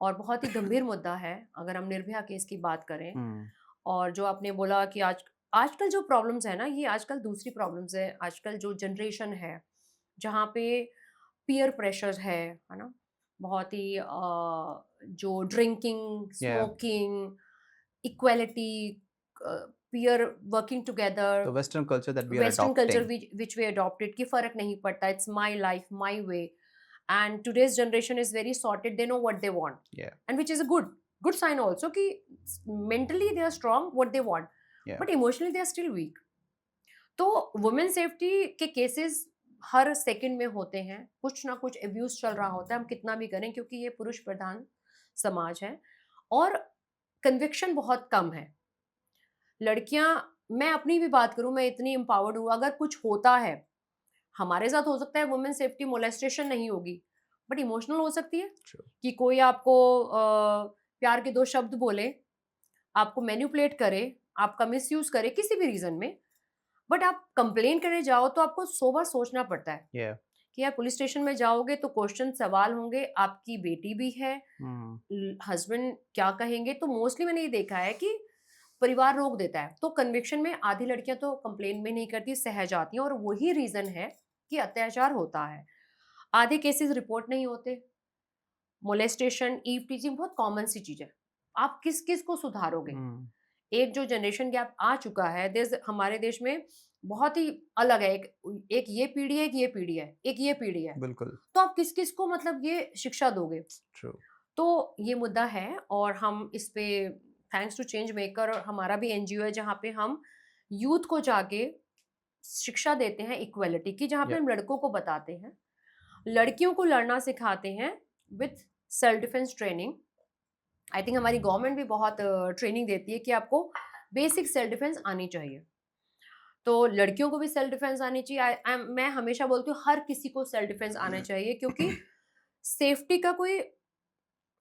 और बहुत ही गंभीर मुद्दा है, अगर हम निर्भया केस की बात करें। हुँ, और जो आपने बोला कि आजकल जो प्रॉब्लम्स है ना, ये आजकल दूसरी प्रॉब्लम्स है। आजकल जो जनरेशन है, जहाँ पे पीयर प्रेशर है ना? बहुत ही जो ड्रिंकिंग, या smoking, equality, peer working together, the western culture that we are western culture adopting. Which we adopted, कि फ़र्क नहीं पड़ता, it's my life, my way. And today's generation is very sorted, they know what they want, या and which is a good good sign also कि mentally they are strong what they want, या but emotionally they are still weak. तो women safety के cases हर second में होते हैं, कुछ ना कुछ अब्यूज़ चल रहा होता है, हम कितना भी करें, क्योंकि ये पुरुष प्रधान समाज है और कन्विक्शन बहुत कम है। लड़कियाँ, मैं अपनी भी बात करूँ, मैं इतनी एम्पावर्ड हूँ, अगर कुछ होता है, हमारे साथ हो सकता है वुमेन सेफ्टी मोलेस्टेशन नहीं होगी, बट इमोशनल हो सकती है, ट्रू। कि कोई आपको प्यार के 2 शब्द बोले, आपको मैनिपुलेट करे, आपका मिसयूज़ करे किसी भी रीज़न में, बट आप कंप्लेन करने जाओ तो आपको 100 बार सोचना पड़ता है, या कि यार पुलिस स्टेशन में जाओगे तो क्वेश्चन सवाल होंगे, आपकी बेटी भी है, हुँ, हस्बैंड क्या कहेंगे, तो मोस्टली मैंने ये देखा है कि परिवार रोक देता है, तो कन्विक्शन में आधी लड़कियां तो कंप्लेन भी नहीं करती, सह जाती हैं, और वही रीजन है कि अत्याचार होता है। आधे केसेस रिपोर्ट नहीं होते। मोलेस्टेशन, ईव टीजिंग बहुत कॉमन सी चीज है। आप किस किस को सुधारोगे? हुँ, एक जो जनरेशन गैप आ चुका है, हमारे देश में बहुत ही अलग है। एक एक ये पीढ़ी है, एक ये पीढ़ी है, एक ये पीढ़ी है। बिल्कुल, तो आप किस किस को मतलब ये शिक्षा दोगे? ट्रू। तो ये मुद्दा है, और हम इस पे थैंक्स टू चेंज मेकर, हमारा भी एनजीओ है जहाँ पे हम यूथ को जाके शिक्षा देते हैं इक्वालिटी की, जहाँ पे या हम लड़कों को बताते हैं, लड़कियों को लड़ना सिखाते हैं with self defence training. I think हमारी गवर्नमेंट भी बहुत ट्रेनिंग देती है कि आपको बेसिक सेल्फ डिफेंस आनी चाहिए। तो लड़कियों को भी सेल्फ डिफेंस आनी चाहिए। मैं हमेशा बोलती हूँ हर किसी को सेल्फ डिफेंस आना चाहिए, क्योंकि सेफ्टी का कोई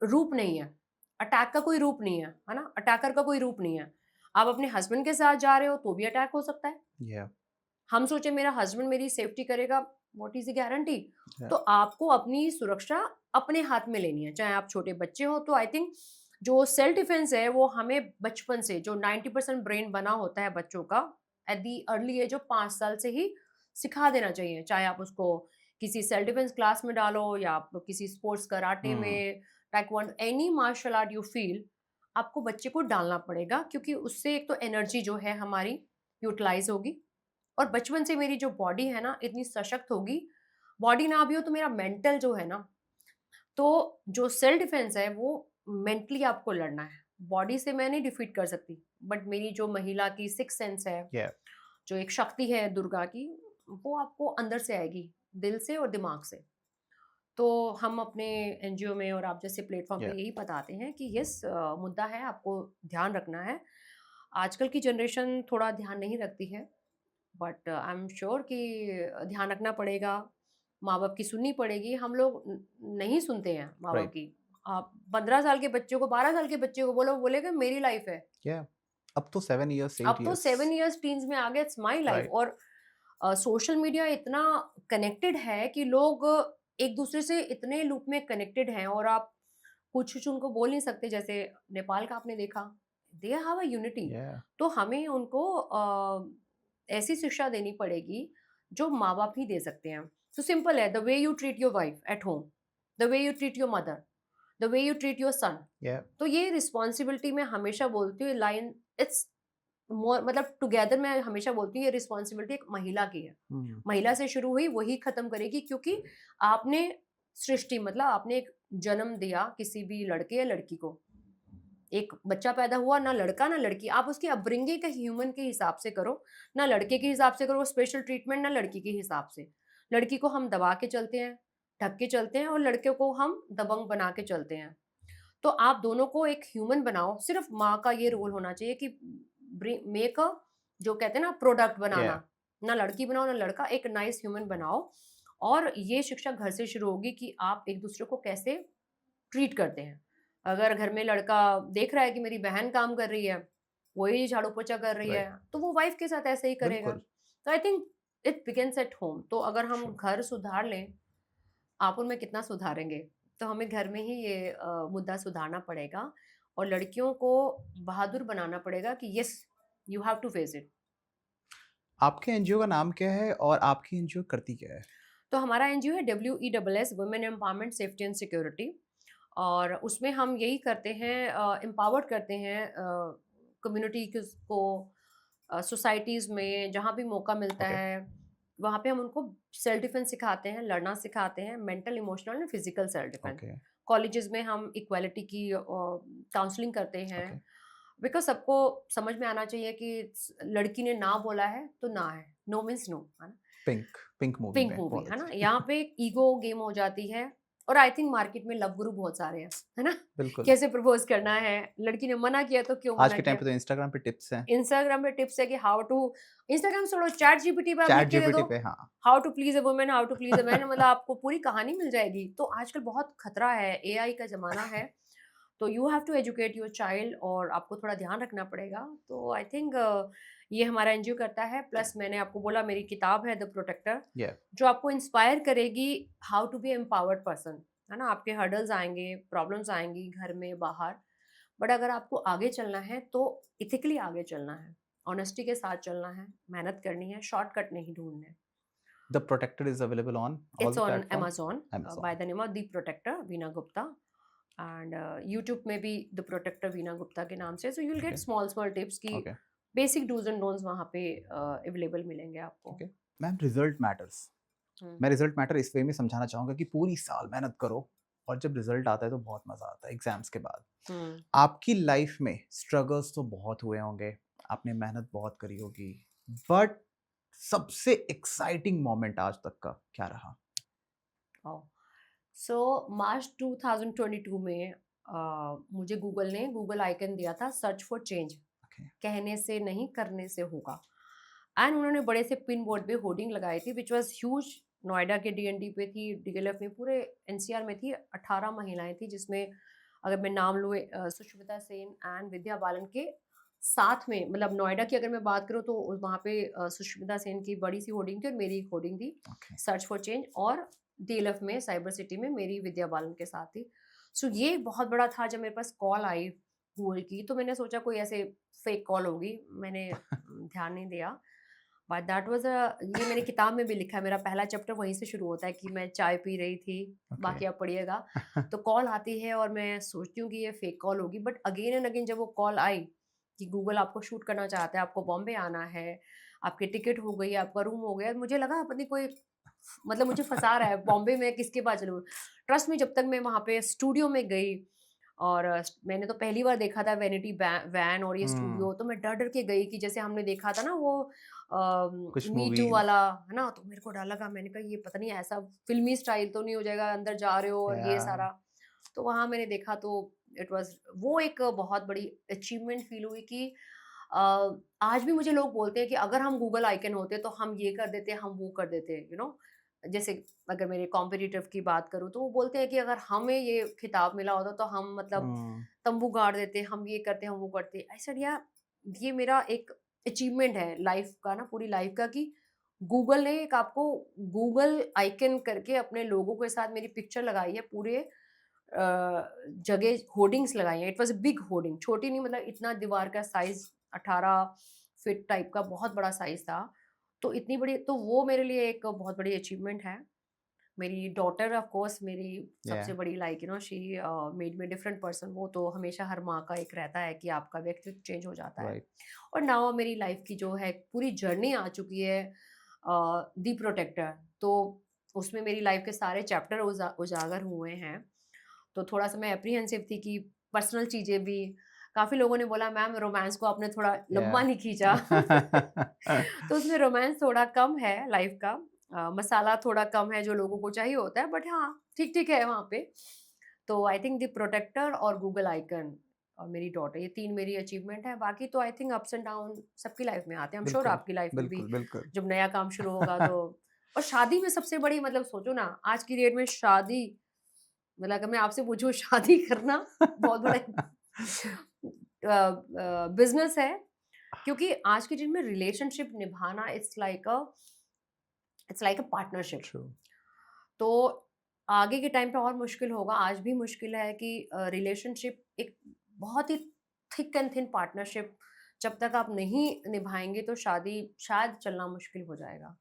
रूप नहीं है, अटैक का कोई रूप नहीं है ना? अटैकर का कोई रूप नहीं है। आप अपने हस्बैंड के साथ जा रहे हो तो भी अटैक हो सकता है। या हम सोचे मेरा हस्बैंड मेरी सेफ्टी करेगा, व्हाट इज़ द गारंटी? या तो आपको अपनी सुरक्षा अपने हाथ में लेनी है, चाहे आप छोटे बच्चे हो। तो आई थिंक जो सेल्फ डिफेंस है वो हमें बचपन से, जो 90% ब्रेन बना होता है बच्चों का at the early age of 5 साल से ही सिखा देना चाहिए। चाहे आप उसको किसी सेल्फ डिफेंस क्लास में डालो, या आप किसी स्पोर्ट्स कराटे हुँ, में, taekwondo, any martial art you feel, आपको बच्चे को डालना पड़ेगा, क्योंकि उससे एक तो एनर्जी जो है हमारी यूटिलाइज होगी, और बचपन से मेरी जो बॉडी है ना इतनी सशक्त होगी। बॉडी ना भी हो तो मेरा मेंटल जो है ना, तो जो सेल्फ डिफेंस है वो मेंटली आपको लड़ना है। बॉडी से मैं नहीं डिफीट कर सकती, बट मेरी जो महिला की सिक्स सेंस है, या जो एक शक्ति है दुर्गा की, वो आपको अंदर से आएगी, दिल से और दिमाग से। तो हम अपने एनजीओ में और आप जैसे प्लेटफॉर्म पे या यही बताते हैं कि यस, मुद्दा है, आपको ध्यान रखना है। आजकल की जनरेशन थोड़ा ध्यान नहीं रखती है, बट आई एम श्योर कि ध्यान रखना पड़ेगा, माँ-बाप की सुननी पड़ेगी। हम लोग नहीं सुनते हैं माँ-बाप राइट। की। आप 15 साल के बच्चे को, 12 साल के बच्चे को बोलो, वो बोलेगा मेरी लाइफ़ है। या अब तो 7 इयर्स, 8 अब तो इयर्स। 7 इयर्स टीन्स में आ गए, इट्स माय लाइफ़। राइट। और सोशल मीडिया इतना कनेक्टेड है कि लोग एक-दूसरे से इतने लूप में कनेक्टेड हैं, और आप कुछ उनको बोल नहीं सकते। जैसे नेपाल का आपने देखा, दे हैव अ यूनिटी। या तो हमें उनको ऐसी शिक्षा देनी पड़ेगी जो माँ-बाप ही दे सकते हैं। सो सिंपल है, the way you treat your wife at home, the way you treat your mother, the way you treat your son. या तो ये रिस्पॉन्सिबिलिटी मैं हमेशा बोलती हूँ, लाइन इट्स मोर, मतलब टुगेदर मैं हमेशा बोलती हूँ ये रिस्पॉन्सिबिलिटी एक महिला की है। हुँ, महिला से शुरू हुई, वही खत्म करेगी, क्योंकि आपने सृष्टि, मतलब आपने एक जन्म दिया किसी भी लड़के या लड़की को। एक बच्चा पैदा हुआ, ना लड़का ना लड़की, आप उसकी अपब्रिंगिंग का ह्यूमन के हिसाब से करो, ना लड़के के हिसाब से करो स्पेशल ट्रीटमेंट, ना लड़की के हिसाब से। लड़की को हम दबा के चलते हैं, ढक के चलते हैं, और लड़के को हम दबंग बना के चलते हैं। तो आप दोनों को एक ह्यूमन बनाओ। सिर्फ माँ का ये रोल होना चाहिए कि मेक अ, जो कहते हैं ना, प्रोडक्ट या बनाना। ना लड़की बनाओ ना लड़का, एक नाइस ह्यूमन बनाओ। और ये शिक्षा घर से शुरू होगी कि आप एक दूसरे को कैसे ट्रीट करते हैं। अगर घर में लड़का देख रहा है कि मेरी बहन काम कर रही है, वही झाड़ू पोछा कर रही है, राइट, तो वो वाइफ के साथ ऐसे ही करेगा। बिल्कुल, तो I think it begins at home. तो अगर हम श्योर। घर सुधार लें, आप उनमें कितना सुधारेंगे? तो हमें घर में ही ये मुद्दा सुधारना पड़ेगा, और लड़कियों को बहादुर बनाना पड़ेगा कि yes, you have to face it. आपके एनजीओ का नाम क्या है और आपकी एनजीओ करती क्या है? तो हमारा एनजीओ है WESS, women empowerment safety and security. और उसमें हम यही करते हैं, एम्पावर्ड करते हैं कम्युनिटी को, सोसाइटीज़ में जहाँ भी मौका मिलता ओके, है, वहाँ पे हम उनको सेल्फ डिफेंस सिखाते हैं, लड़ना सिखाते हैं, mental, emotional and physical self defence. Okay, colleges में हम इक्वालिटी की काउंसलिंग करते हैं, ओके। बिकॉज सबको समझ में आना चाहिए कि लड़की ने ना बोला है तो ना है, नो मीन्स नो, है ना। पिंक, पिंक मूवी पिंक में मूवी, बहुत है ना? अच्छी। यहाँ पे ईगो गेम हो जाती है। और आई थिंक मार्केट में लव गुरु बहुत सारे हैं, है ना? बिल्कुल, कैसे प्रपोज़ करना है, लड़की ने मना किया तो क्यों आज मना के टाइम किया? पे तो इंस्टाग्राम पे टिप्स हैं, इंस्टाग्राम पे टिप्स है कि हाउ टू, इंस्टाग्राम छोड़ो, चैट जीपीटी पे आप लिख चैट के दे जीपीटी दो, पे हाँ, how to please a woman, how to please a man, मतलब आपको पूरी कहानी मिल जाएगी। तो आजकल बहुत खतरा है, एआई का ज़माना है, तो you have to educate your child, और आपको थोड़ा ध्यान रखना पड़ेगा। तो आई थिंक ये हमारा एनजीओ करता है। प्लस मैंने आपको बोला, मेरी किताब है द प्रोटेक्टर, या जो आपको इंस्पायर करेगी how to be empowered person, है ना? आपके हर्डल्स आएँगे, प्रॉब्लम्स आएँगी घर में, बाहर, बट अगर आपको आगे चलना है तो इथिकली आगे चलना है, ऑनेस्टी के साथ चलना है, मेहनत करनी है, शॉर्टकट नहीं ढूँढने। The protector is available on all its the on platforms, Amazon by Amazon, the name of the protector Veena Gupta, and YouTube में भी द प्रोटेक्टर वीना गुप्ता के नाम से, so you will get okay, small small tips की okay, basic dos and don'ts वहाँ पे available मिलेंगे आपको। ओके। Ma'am result matters. हुँ, मैं रिज़ल्ट मैटर इस वे में समझाना चाहूँगा कि पूरी साल मेहनत करो और जब रिज़ल्ट आता है तो बहुत मज़ा आता है एग्ज़ाम्स के बाद। हुँ। आपकी लाइफ़ में स्ट्रगल्स तो बहुत हुए होंगे, आपने मेहनत बहुत करी होगी, बट सबसे एक्साइटिंग मोमेंट आज तक का क्या रहा? ओह! सो मार्च 2022 में मुझे गूगल ने गूगल आइकन दिया था, सर्च फॉर चेंज, ओके, कहने से नहीं करने से होगा। एंड उन्होंने बड़े से पिन बोर्ड पे होर्डिंग लगाई थी, विच वाज ह्यूज। नोएडा के डीएनडी पे थी, डीएलएफ में, पूरे एनसीआर में थी। 18 महिलाएं थी, जिसमें अगर मैं नाम लूँ, सुष्मिता सेन एंड विद्या बालन के साथ में, मतलब नोएडा की अगर मैं बात करूँ तो वहाँ पे सुष्मिता सेन की बड़ी सी होर्डिंग थी और मेरी एक होर्डिंग थी, ओके, सर्च फॉर चेंज। और डीएलएफ में, साइबर सिटी में, मेरी विद्या बालन के साथ थी। सो ये बहुत बड़ा था। जब मेरे पास कॉल आई गूगल की, तो मैंने सोचा कोई ऐसे फेक कॉल होगी, मैंने ध्यान नहीं दिया। बट दैट वाज़ ये मैंने किताब में भी लिखा है, मेरा पहला चैप्टर वहीं से शुरू होता है कि मैं चाय पी रही थी, ओके। बाकी आप पढ़िएगा। तो कॉल आती है और मैं सोचती हूँ कि ये फेक कॉल होगी, बट अगेन एंड अगेन जब वो कॉल आई कि गूगल आपको शूट करना चाहता है, आपको बॉम्बे आना है, आपकी टिकट हो गई, आपका रूम हो गया, मुझे लगा पता नहीं कोई, मतलब मुझे फँसा रहा है, बॉम्बे में किसके पास चलूँ? ट्रस्ट मी, जब तक मैं वहाँ पे स्टूडियो में गई, और मैंने तो पहली बार देखा था वैनिटी वैन और ये हुँ, स्टूडियो, तो मैं डर-डर के गई कि जैसे हमने देखा था ना वो कुछ मी टू मूवीज़ वाला, है ना? तो मेरे को डर लगा, मैंने कहा ये पता नहीं ऐसा फ़िल्मी स्टाइल तो नहीं हो जाएगा, अंदर जा रहे हो और ये या सारा। तो वहाँ मैंने देखा, तो इट वाज़, वो एक बहुत बड़ी अचीवमेंट फ़ील हुई कि अ, आज भी मुझे लोग बोलते हैं कि अगर हम गूगल आइकन होते तो हम ये कर देते, हम वो कर देते, यू नो? जैसे अगर मेरे कॉम्पिटिटिव की बात करूँ, तो वो बोलते हैं कि अगर हमें ये खिताब मिला होता तो हम, मतलब हुँ, तंबू गाड़ देते, हम ये करते, हम वो करते। आई सेड यार, ये मेरा एक अचीवमेंट है लाइफ़ का ना, पूरी लाइफ़ का, कि गूगल ने एक आपको गूगल आइकन करके अपने लोगों के साथ मेरी पिक्चर लगाई है, पूरे जगह होर्डिंग्स लगाई हैं। It was a big hoarding, छोटी नहीं, मतलब इतना दीवार का साइज़, 18 फीट टाइप का बहुत बड़ा साइज़ था। तो इतनी बड़ी, तो वो मेरे लिए एक बहुत बड़ी अचीवमेंट है। मेरी डॉटर ऑफ कोर्स मेरी या सबसे बड़ी, like you know, she made me different person. वो तो हमेशा हर माँ का एक रहता है कि आपका व्यक्तित्व चेंज हो जाता है। राइट, और नाउ मेरी लाइफ की जो है पूरी जर्नी आ चुकी है, दी प्रोटेक्टर। तो उसमें मेरी लाइफ के सारे चैप्टर उजागर हुए हैं। तो थोड़ा सा मैं एप्रीहेंसिव थी कि पर्सनल चीज़ें भी, काफ़ी लोगों ने बोला मैम रोमांस को आपने थोड़ा लंबा या नहीं खींचा। तो उसमें रोमांस थोड़ा कम है लाइफ का, मसाला थोड़ा कम है जो लोगों को चाहिए होता है, बट हाँ, ठीक-ठीक है वहाँ पे। तो आई थिंक द प्रोटेक्टर और गूगल आइकन और मेरी डॉटर, ये 3 मेरी अचीवमेंट है। बाकी तो I think ups and down सबकी लाइफ में आते हैं। आई एम श्योर बिल्कुल, आपकी लाइफ में भी बिल्कुल, बिल्कुल। जब नया काम शुरू होगा तो। और शादी में सबसे बड़ी मतलब सोचो ना, आज की डेट में शादी, मतलब अगर मैं आपसे पूछूँ शादी करना बहुत बड़ा बिज़नेस है। क्योंकि आज की डेट में रिलेशनशिप निभाना it's like a partnership. True. तो आगे के टाइम पे और मुश्किल होगा, आज भी मुश्किल है कि रिलेशनशिप एक बहुत ही थिक एंड थिन पार्टनरशिप जब तक आप नहीं निभाएँगे तो शादी शायद चलना मुश्किल हो जाएगा।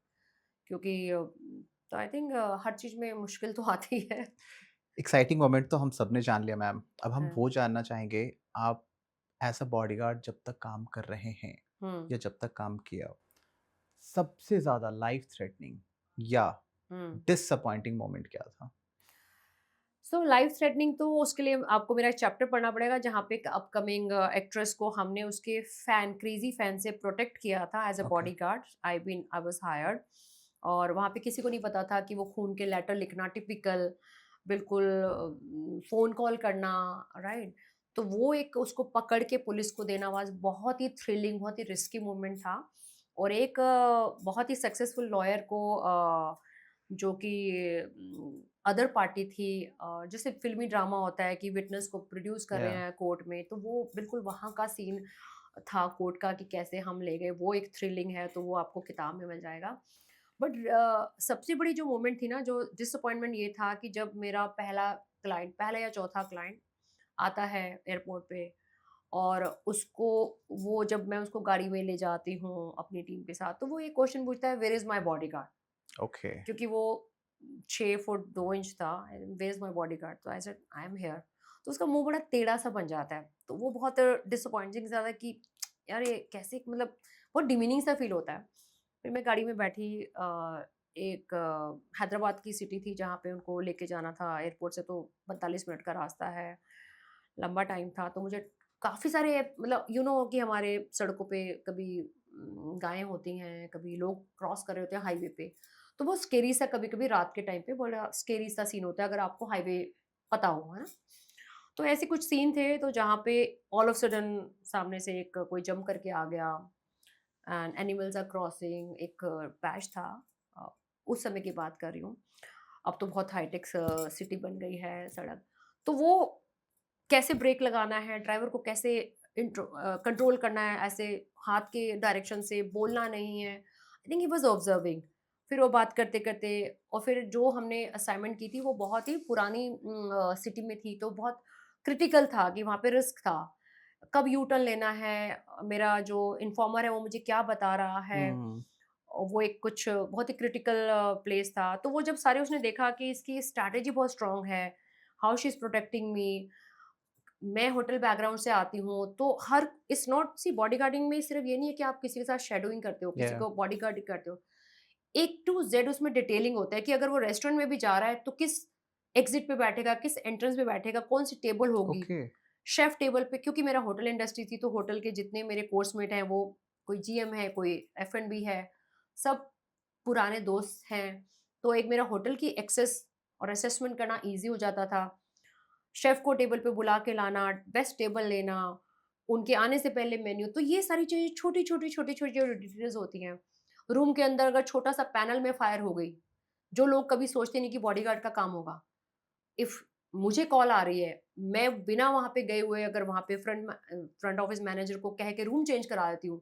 क्योंकि तो आई थिंक हर चीज़ में मुश्किल तो आती है। एक्साइटिंग मोमेंट तो हम सबने जान लिया मैम। अब हम हाँ। वो जानना चाहेंगे, आप एज़ अ बॉडीगार्ड जब तक काम कर रहे हैं हुँ, या जब तक काम किया हो, सबसे ज़्यादा लाइफ थ्रेटनिंग या हुँ। डिसअपॉइंटिंग मोमेंट क्या था? सो लाइफ थ्रेटनिंग तो उसके लिए आपको मेरा एक चैप्टर पढ़ना पड़ेगा जहाँ पे एक अपकमिंग एक्ट्रेस को हमने उसके फैन क्रेजी फैन से प्रोटेक्ट किया था as a okay, bodyguard. I was hired. और वहाँ पे किसी को नहीं पता था कि वो खून के लेटर लिखना टिपिकल, बिल्कुल फ़ोन कॉल करना, राइट? तो वो एक उसको पकड़ के पुलिस को देना वाज़ बहुत ही थ्रिलिंग, बहुत ही रिस्की मोमेंट था। और एक बहुत ही सक्सेसफुल लॉयर को जो कि अदर पार्टी थी, जैसे फ़िल्मी ड्रामा होता है कि विटनेस को प्रोड्यूस कर रहे या हैं कोर्ट में, तो वो बिल्कुल वहाँ का सीन था कोर्ट का कि कैसे हम ले गए, वो एक थ्रिलिंग है, तो वो आपको किताब में मिल जाएगा। बट सबसे बड़ी जो मोमेंट थी ना, जो डिसअपॉइंटमेंट ये था कि जब मेरा पहला या चौथा क्लाइंट आता है एयरपोर्ट पे, और उसको वो जब मैं उसको गाड़ी में ले जाती हूँ अपनी टीम के साथ, तो वो ये क्वेश्चन पूछता है, where is my bodyguard? Okay, क्योंकि वो 6 फुट 2 इंच था। Where is my bodyguard? तो I said I am here. तो उसका मुँह बड़ा टेढ़ा सा बन जाता है। तो वो बहुत डिसअपॉइंटिंग सा था कि यार ये कैसे, मतलब बहुत डिमीनिंग सा फ़ील होता है। फिर मैं गाड़ी में बैठी, एक हैदराबाद की सिटी थी जहाँ पे उनको लेके जाना था एयरपोर्ट से, तो 45 मिनट का रास्ता है, लंबा टाइम था। तो मुझे काफ़ी सारे, मतलब कि हमारे सड़कों पे कभी गायें होती हैं, कभी लोग क्रॉस कर रहे होते हैं हाईवे पे। तो बहुत स्केरी सा कभी-कभी रात के टाइम पे बड़ा स्केरी सा सीन होता है अगर आपको हाईवे पता हो, है ना? तो ऐसे कुछ सीन थे तो जहाँ पे ऑल ऑफ सडन सामने से एक कोई जंप करके आ गया एंड एनिमल्स आर क्रॉसिंग, एक पैच था। अ, उस समय की बात कर रही हूँ। अब तो बहुत हाईटेक सिटी बन गई है सड़क। तो वो कैसे ब्रेक लगाना है, ड्राइवर को कैसे कंट्रोल करना है, ऐसे हाथ के डायरेक्शन से बोलना नहीं है। I think he was observing. फिर वो बात करते-करते, और फिर जो हमने असाइनमेंट की थी वो बहुत ही पुरानी सिटी में थी, तो बहुत क्रिटिकल था कि वहाँ पे रिस्क था। कब यू टर्न लेना है, मेरा जो इन्फॉर्मर है वो मुझे क्या बता रहा है। हुँ, वो एक कुछ बहुत ही क्रिटिकल प्लेस था। तो वो जब सारे उसने देखा कि इसकी स्ट्रैटेजी बहुत स्ट्रॉन्ग है, हाउ शी इज़ प्रोटेक्टिंग मी। मैं होटल बैकग्राउंड से आती हूँ, तो हर इट्स नॉट सी बॉडीगार्डिंग में सिर्फ ये नहीं है कि आप किसी के साथ शैडोइंग करते हो, किसी या को बॉडीगार्डिंग करते हो। ए टू ज़ेड उसमें डिटेलिंग होता है कि अगर वो रेस्टोरेंट में भी जा रहा है, तो किस एग्ज़िट पे बैठेगा, किस एंट्रेंस पे बैठेगा, कौन-सी टेबल होगी। ओके, शेफ़ टेबल पे, क्योंकि मेरा होटल इंडस्ट्री थी, तो होटल के जितने मेरे कोर्समेट हैं, वो कोई जीएम है, कोई एफ&बी है, सब पुराने दोस्त हैं। तो एक मेरा होटल की एक्सेस और असेसमेंट करना ईज़ी हो जाता था। शेफ़ को टेबल पे बुला के लाना, बेस्ट टेबल लेना, उनके आने से पहले मेन्यू, तो ये सारी चीज़ें छोटी-छोटी, छोटी-छोटी जो डिटेल्स होती हैं। रूम के अंदर अगर छोटा-सा पैनल में फायर हो गई, जो लोग कभी सोचते नहीं कि बॉडीगार्ड का काम होगा। इफ मुझे कॉल आ रही है, मैं बिना वहाँ पे गए हुए अगर वहाँ पे फ्रंट ऑफिस मैनेजर को कह के रूम चेंज करा देती हूँ,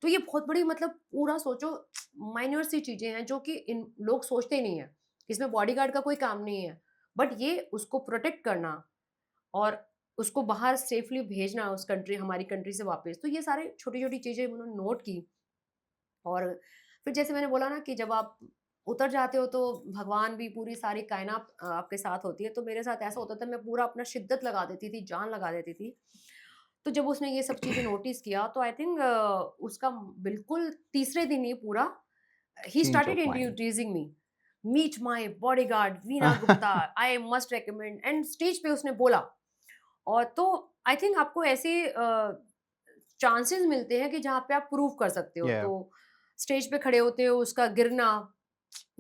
तो ये बहुत बड़ी, मतलब पूरा सोचो माइन्यूट सी चीज़ें हैं जो कि इन लोग सोचते ही नहीं है। इसमें बॉडीगार्ड का कोई काम नहीं है। बट ये उसको प्रोटेक्ट करना और उसको बाहर सेफली भेजना उस कंट्री, हमारी कंट्री से वापस, तो ये सारे छोटी-छोटी चीज़ें उन्होंने नोट की। और फिर जैसे मैंने बोला ना कि जब आप उतर जाते हो तो भगवान भी, पूरी सारी कायनात आपके साथ होती है। तो मेरे साथ ऐसा होता था, मैं पूरा अपना शिद्दत लगा देती थी, जान लगा देती थी। तो जब उसने ये सब चीज़ें नोटिस किया तो आई थिंक उसका बिल्कुल तीसरे दिन ही पूरा ही change started of mind. Introducing me, meet my bodyguard Veena Gupta, I must recommend, and stage पे उसने बोला। और तो आई थिंक आपको ऐसे चांसेस मिलते हैं कि जहाँ पे आप प्रूव कर सकते हो। या तो स्टेज पे खड़े होते हो, उसका गिरना,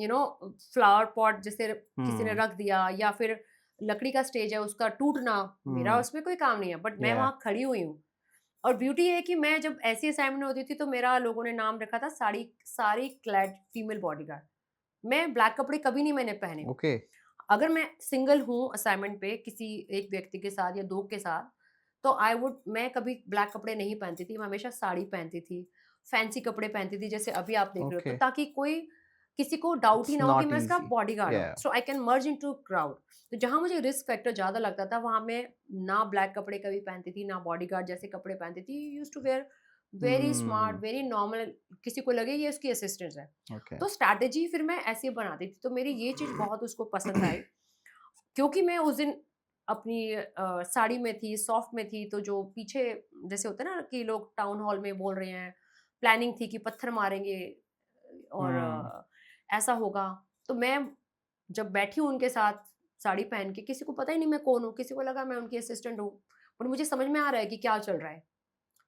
फ्लावर पॉट जैसे किसी ने हम्म रख दिया, या फिर लकड़ी का स्टेज है उसका टूटना, मेरा हम्म उसमें कोई काम नहीं है, बट मैं या वहाँ खड़ी हुई हूँ। और ब्यूटी है कि मैं जब ऐसी असाइनमेंट होती थी तो मेरा लोगों ने नाम रखा था sari sari clad female bodyguard. मैं ब्लैक कपड़े कभी नहीं मैंने पहने। ओके अगर मैं सिंगल हूँ असाइनमेंट पे किसी एक व्यक्ति के साथ या 2 के साथ, तो मैं कभी ब्लैक कपड़े नहीं पहनती थी, मैं हमेशा साड़ी पहनती थी, फैंसी कपड़े पहनती थी जैसे अभी आप देख रहे हो, तो ओके ताकि कोई किसी को डाउट ही इट्स ना हो कि नॉट मैं इसका इजी बॉडीगार्ड या हूँ, so I can merge into crowd. तो जहाँ मुझे रिस्क फैक्टर ज़्यादा लगता था, वहाँ मैं ना ब्लैक कपड़े कभी पहनती थी, ना बॉडीगार्ड जैसे कपड़े पहनती थी, used to wear very smart, hmm very normal, किसी को लगे ये उसकी असिस्टेंट है। ओके तो स्ट्रैटेजी फिर मैं ऐसे बनाती थी, तो मेरी ये चीज़ बहुत उसको पसंद आई। क्योंकि मैं उस दिन अपनी साड़ी में थी, सॉफ्ट में थी, तो जो पीछे जैसे होता है ना कि लोग टाउन हॉल में बोल रहे हैं, प्लानिंग थी कि पत्थर मारेंगे और हम्म ऐसा होगा। तो मैं जब बैठी हूँ उनके साथ साड़ी पहन के, किसी को पता ही नहीं मैं कौन हूँ, किसी को लगा मैं उनकी असिस्टेंट हूँ, और मुझे समझ में आ रहा है कि क्या चल रहा है।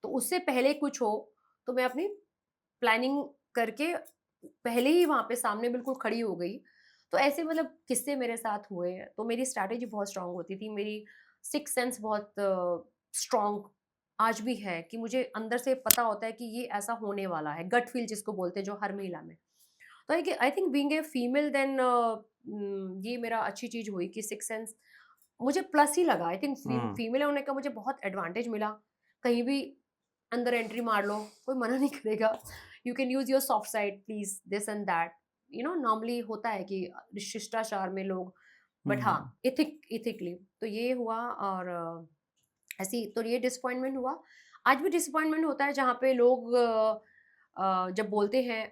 तो उससे पहले कुछ हो, तो मैं अपनी प्लानिंग करके पहले ही वहाँ पे सामने बिल्कुल खड़ी हो गई। तो ऐसे मतलब किस्से मेरे साथ हुए हैं। तो मेरी स्ट्रैटेजी बहुत स्ट्रॉन्ग होती थी। मेरी सिक्स्थ सेंस बहुत स्ट्रॉन्ग आज भी है कि मुझे अंदर से पता होता है कि ये ऐसा होने वाला है। गट फील जिसको बोलते हैं जो हर महिला में। तो I think being a female then ये मेरा अच्छी चीज़ हुई कि सिक्स्थ सेंस मुझे प्लस ही लगा। आई थिंक हम्म फीमेल होने का मुझे बहुत एडवांटेज मिला। कहीं भी अंदर एंट्री मार लो, कोई मना नहीं करेगा। You can use your soft side please this and that. Normally होता है कि शिष्टाचार में लोग, बट हाँ, हम्म एथिकली तो ये हुआ। और ऐसी तो ये डिसअपॉइंटमेंट हुआ। आज भी डिसअपॉइंटमेंट होता है जहाँ पे लोग जब बोलते हैं।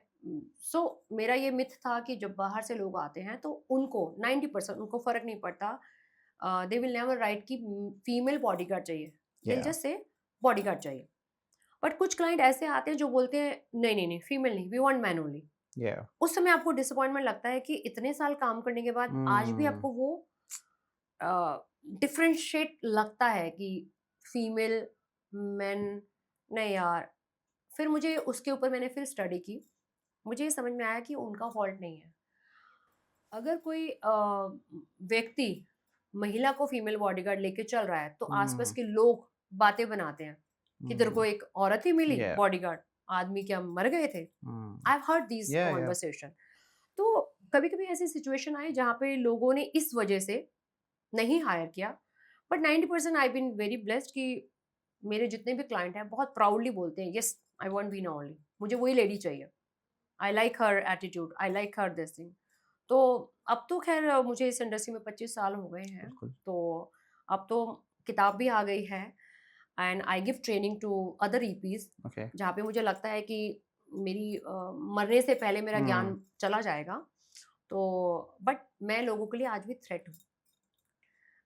सो मेरा ये मिथ था कि जब बाहर से लोग आते हैं तो उनको 90% उनको फ़र्क नहीं पड़ता। दे विल नेवर राइट कि फीमेल बॉडीगार्ड चाहिए। दे विल या जस्ट से बॉडीगार्ड चाहिए। बट कुछ क्लाइंट ऐसे आते हैं जो बोलते हैं नहीं, नहीं, नहीं, फीमेल नहीं, वी वांट मैन ओनली। या उस समय आपको डिसअपॉइंटमेंट लगता है कि इतने साल काम करने के बाद आज भी हम्म आपको वो डिफरेंशिएट लगता है कि फीमेल, मेन, नहीं यार। फिर मुझे उसके ऊपर मैंने फिर स्टडी की। मुझे ये समझ में आया कि उनका फॉल्ट नहीं है। अगर कोई व्यक्ति महिला को फीमेल बॉडीगार्ड लेके चल रहा है, तो आस-पास हम्म के लोग बातें बनाते हैं कि तेरे को हम्म एक औरत ही मिली या बॉडीगार्ड, आदमी क्या मर गए थे? आई हैव हर्ड दीज़ या कन्वर्सेशन। तो कभी-कभी ऐसी सिचुएशन आई जहाँ पे लोगों ने इस वजह से नहीं हायर किया। But 90% I been very blessed कि मेरे जितने भी क्लाइंट हैं बहुत प्राउडली बोलते हैं, "yes, I want Veena only." मुझे वही लेडी चाहिए। I like her attitude, I like her this thing. तो अब तो ख़ैर मुझे इस इंडस्ट्री में 25 साल हो गए हैं। बिल्कुल तो अब तो किताब भी आ गई है, and I give training to other EPs, okay जहाँ पे मुझे लगता है कि मेरी मरने से पहले मेरा हम्म ज्ञान चला जाएगा। तो बट मैं लोगों के लिए आज भी थ्रेट हूँ।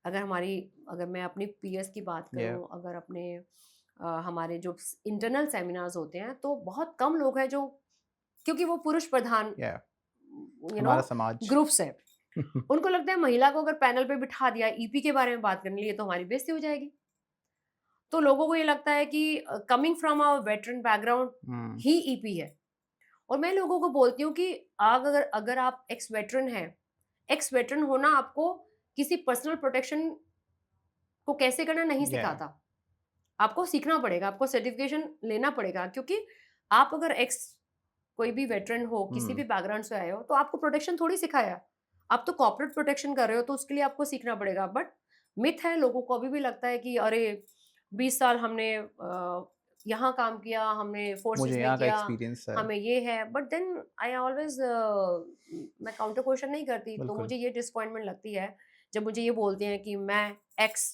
अगर मैं अपनी पीएर्स की बात या करूँ, अगर हमारे जो इंटरनल सेमिनार्स होते हैं, तो बहुत कम लोग हैं जो, क्योंकि वो पुरुष प्रधान या यू नो हमारा समाज ग्रुप्स हैं। उनको लगता है महिला को अगर पैनल पे बिठा दिया ईपी के बारे में बात करने के लिए, तो हमारी बेइज्जती हो जाएगी। तो लोगों को ये लगता है कि coming from a veteran background hmm he EP है। और मैं लोगों को बोलती हूँ कि अगर अगर आप एक्स वेटरन हैं, एक्स वेटरन होना आपको किसी पर्सनल प्रोटेक्शन को कैसे करना नहीं या सिखाता। आपको सीखना पड़ेगा, आपको सर्टिफ़िकेशन लेना पड़ेगा, क्योंकि आप अगर कोई भी वेटरन हो, किसी भी हम्म बैकग्राउंड से आए हो, तो आपको प्रोटेक्शन थोड़ी सिखाया। आप तो कॉर्पोरेट प्रोटेक्शन कर रहे हो, तो उसके लिए आपको सीखना पड़ेगा। बट मिथ है, लोगों को अभी भी लगता है कि अरे 20 साल हमने यहाँ काम किया, हमने फोर्सेस मुझे में यहाँ का किया, एक्सपीरियंस है हमें ये है। बट देन आई ऑलवेज़ मैं काउंटर क्वेश्चन नहीं करती, तो बिल्कुल मुझे ये डिसअपॉइंटमेंट लगती है, जब मुझे ये बोलते हैं कि मैं एक्स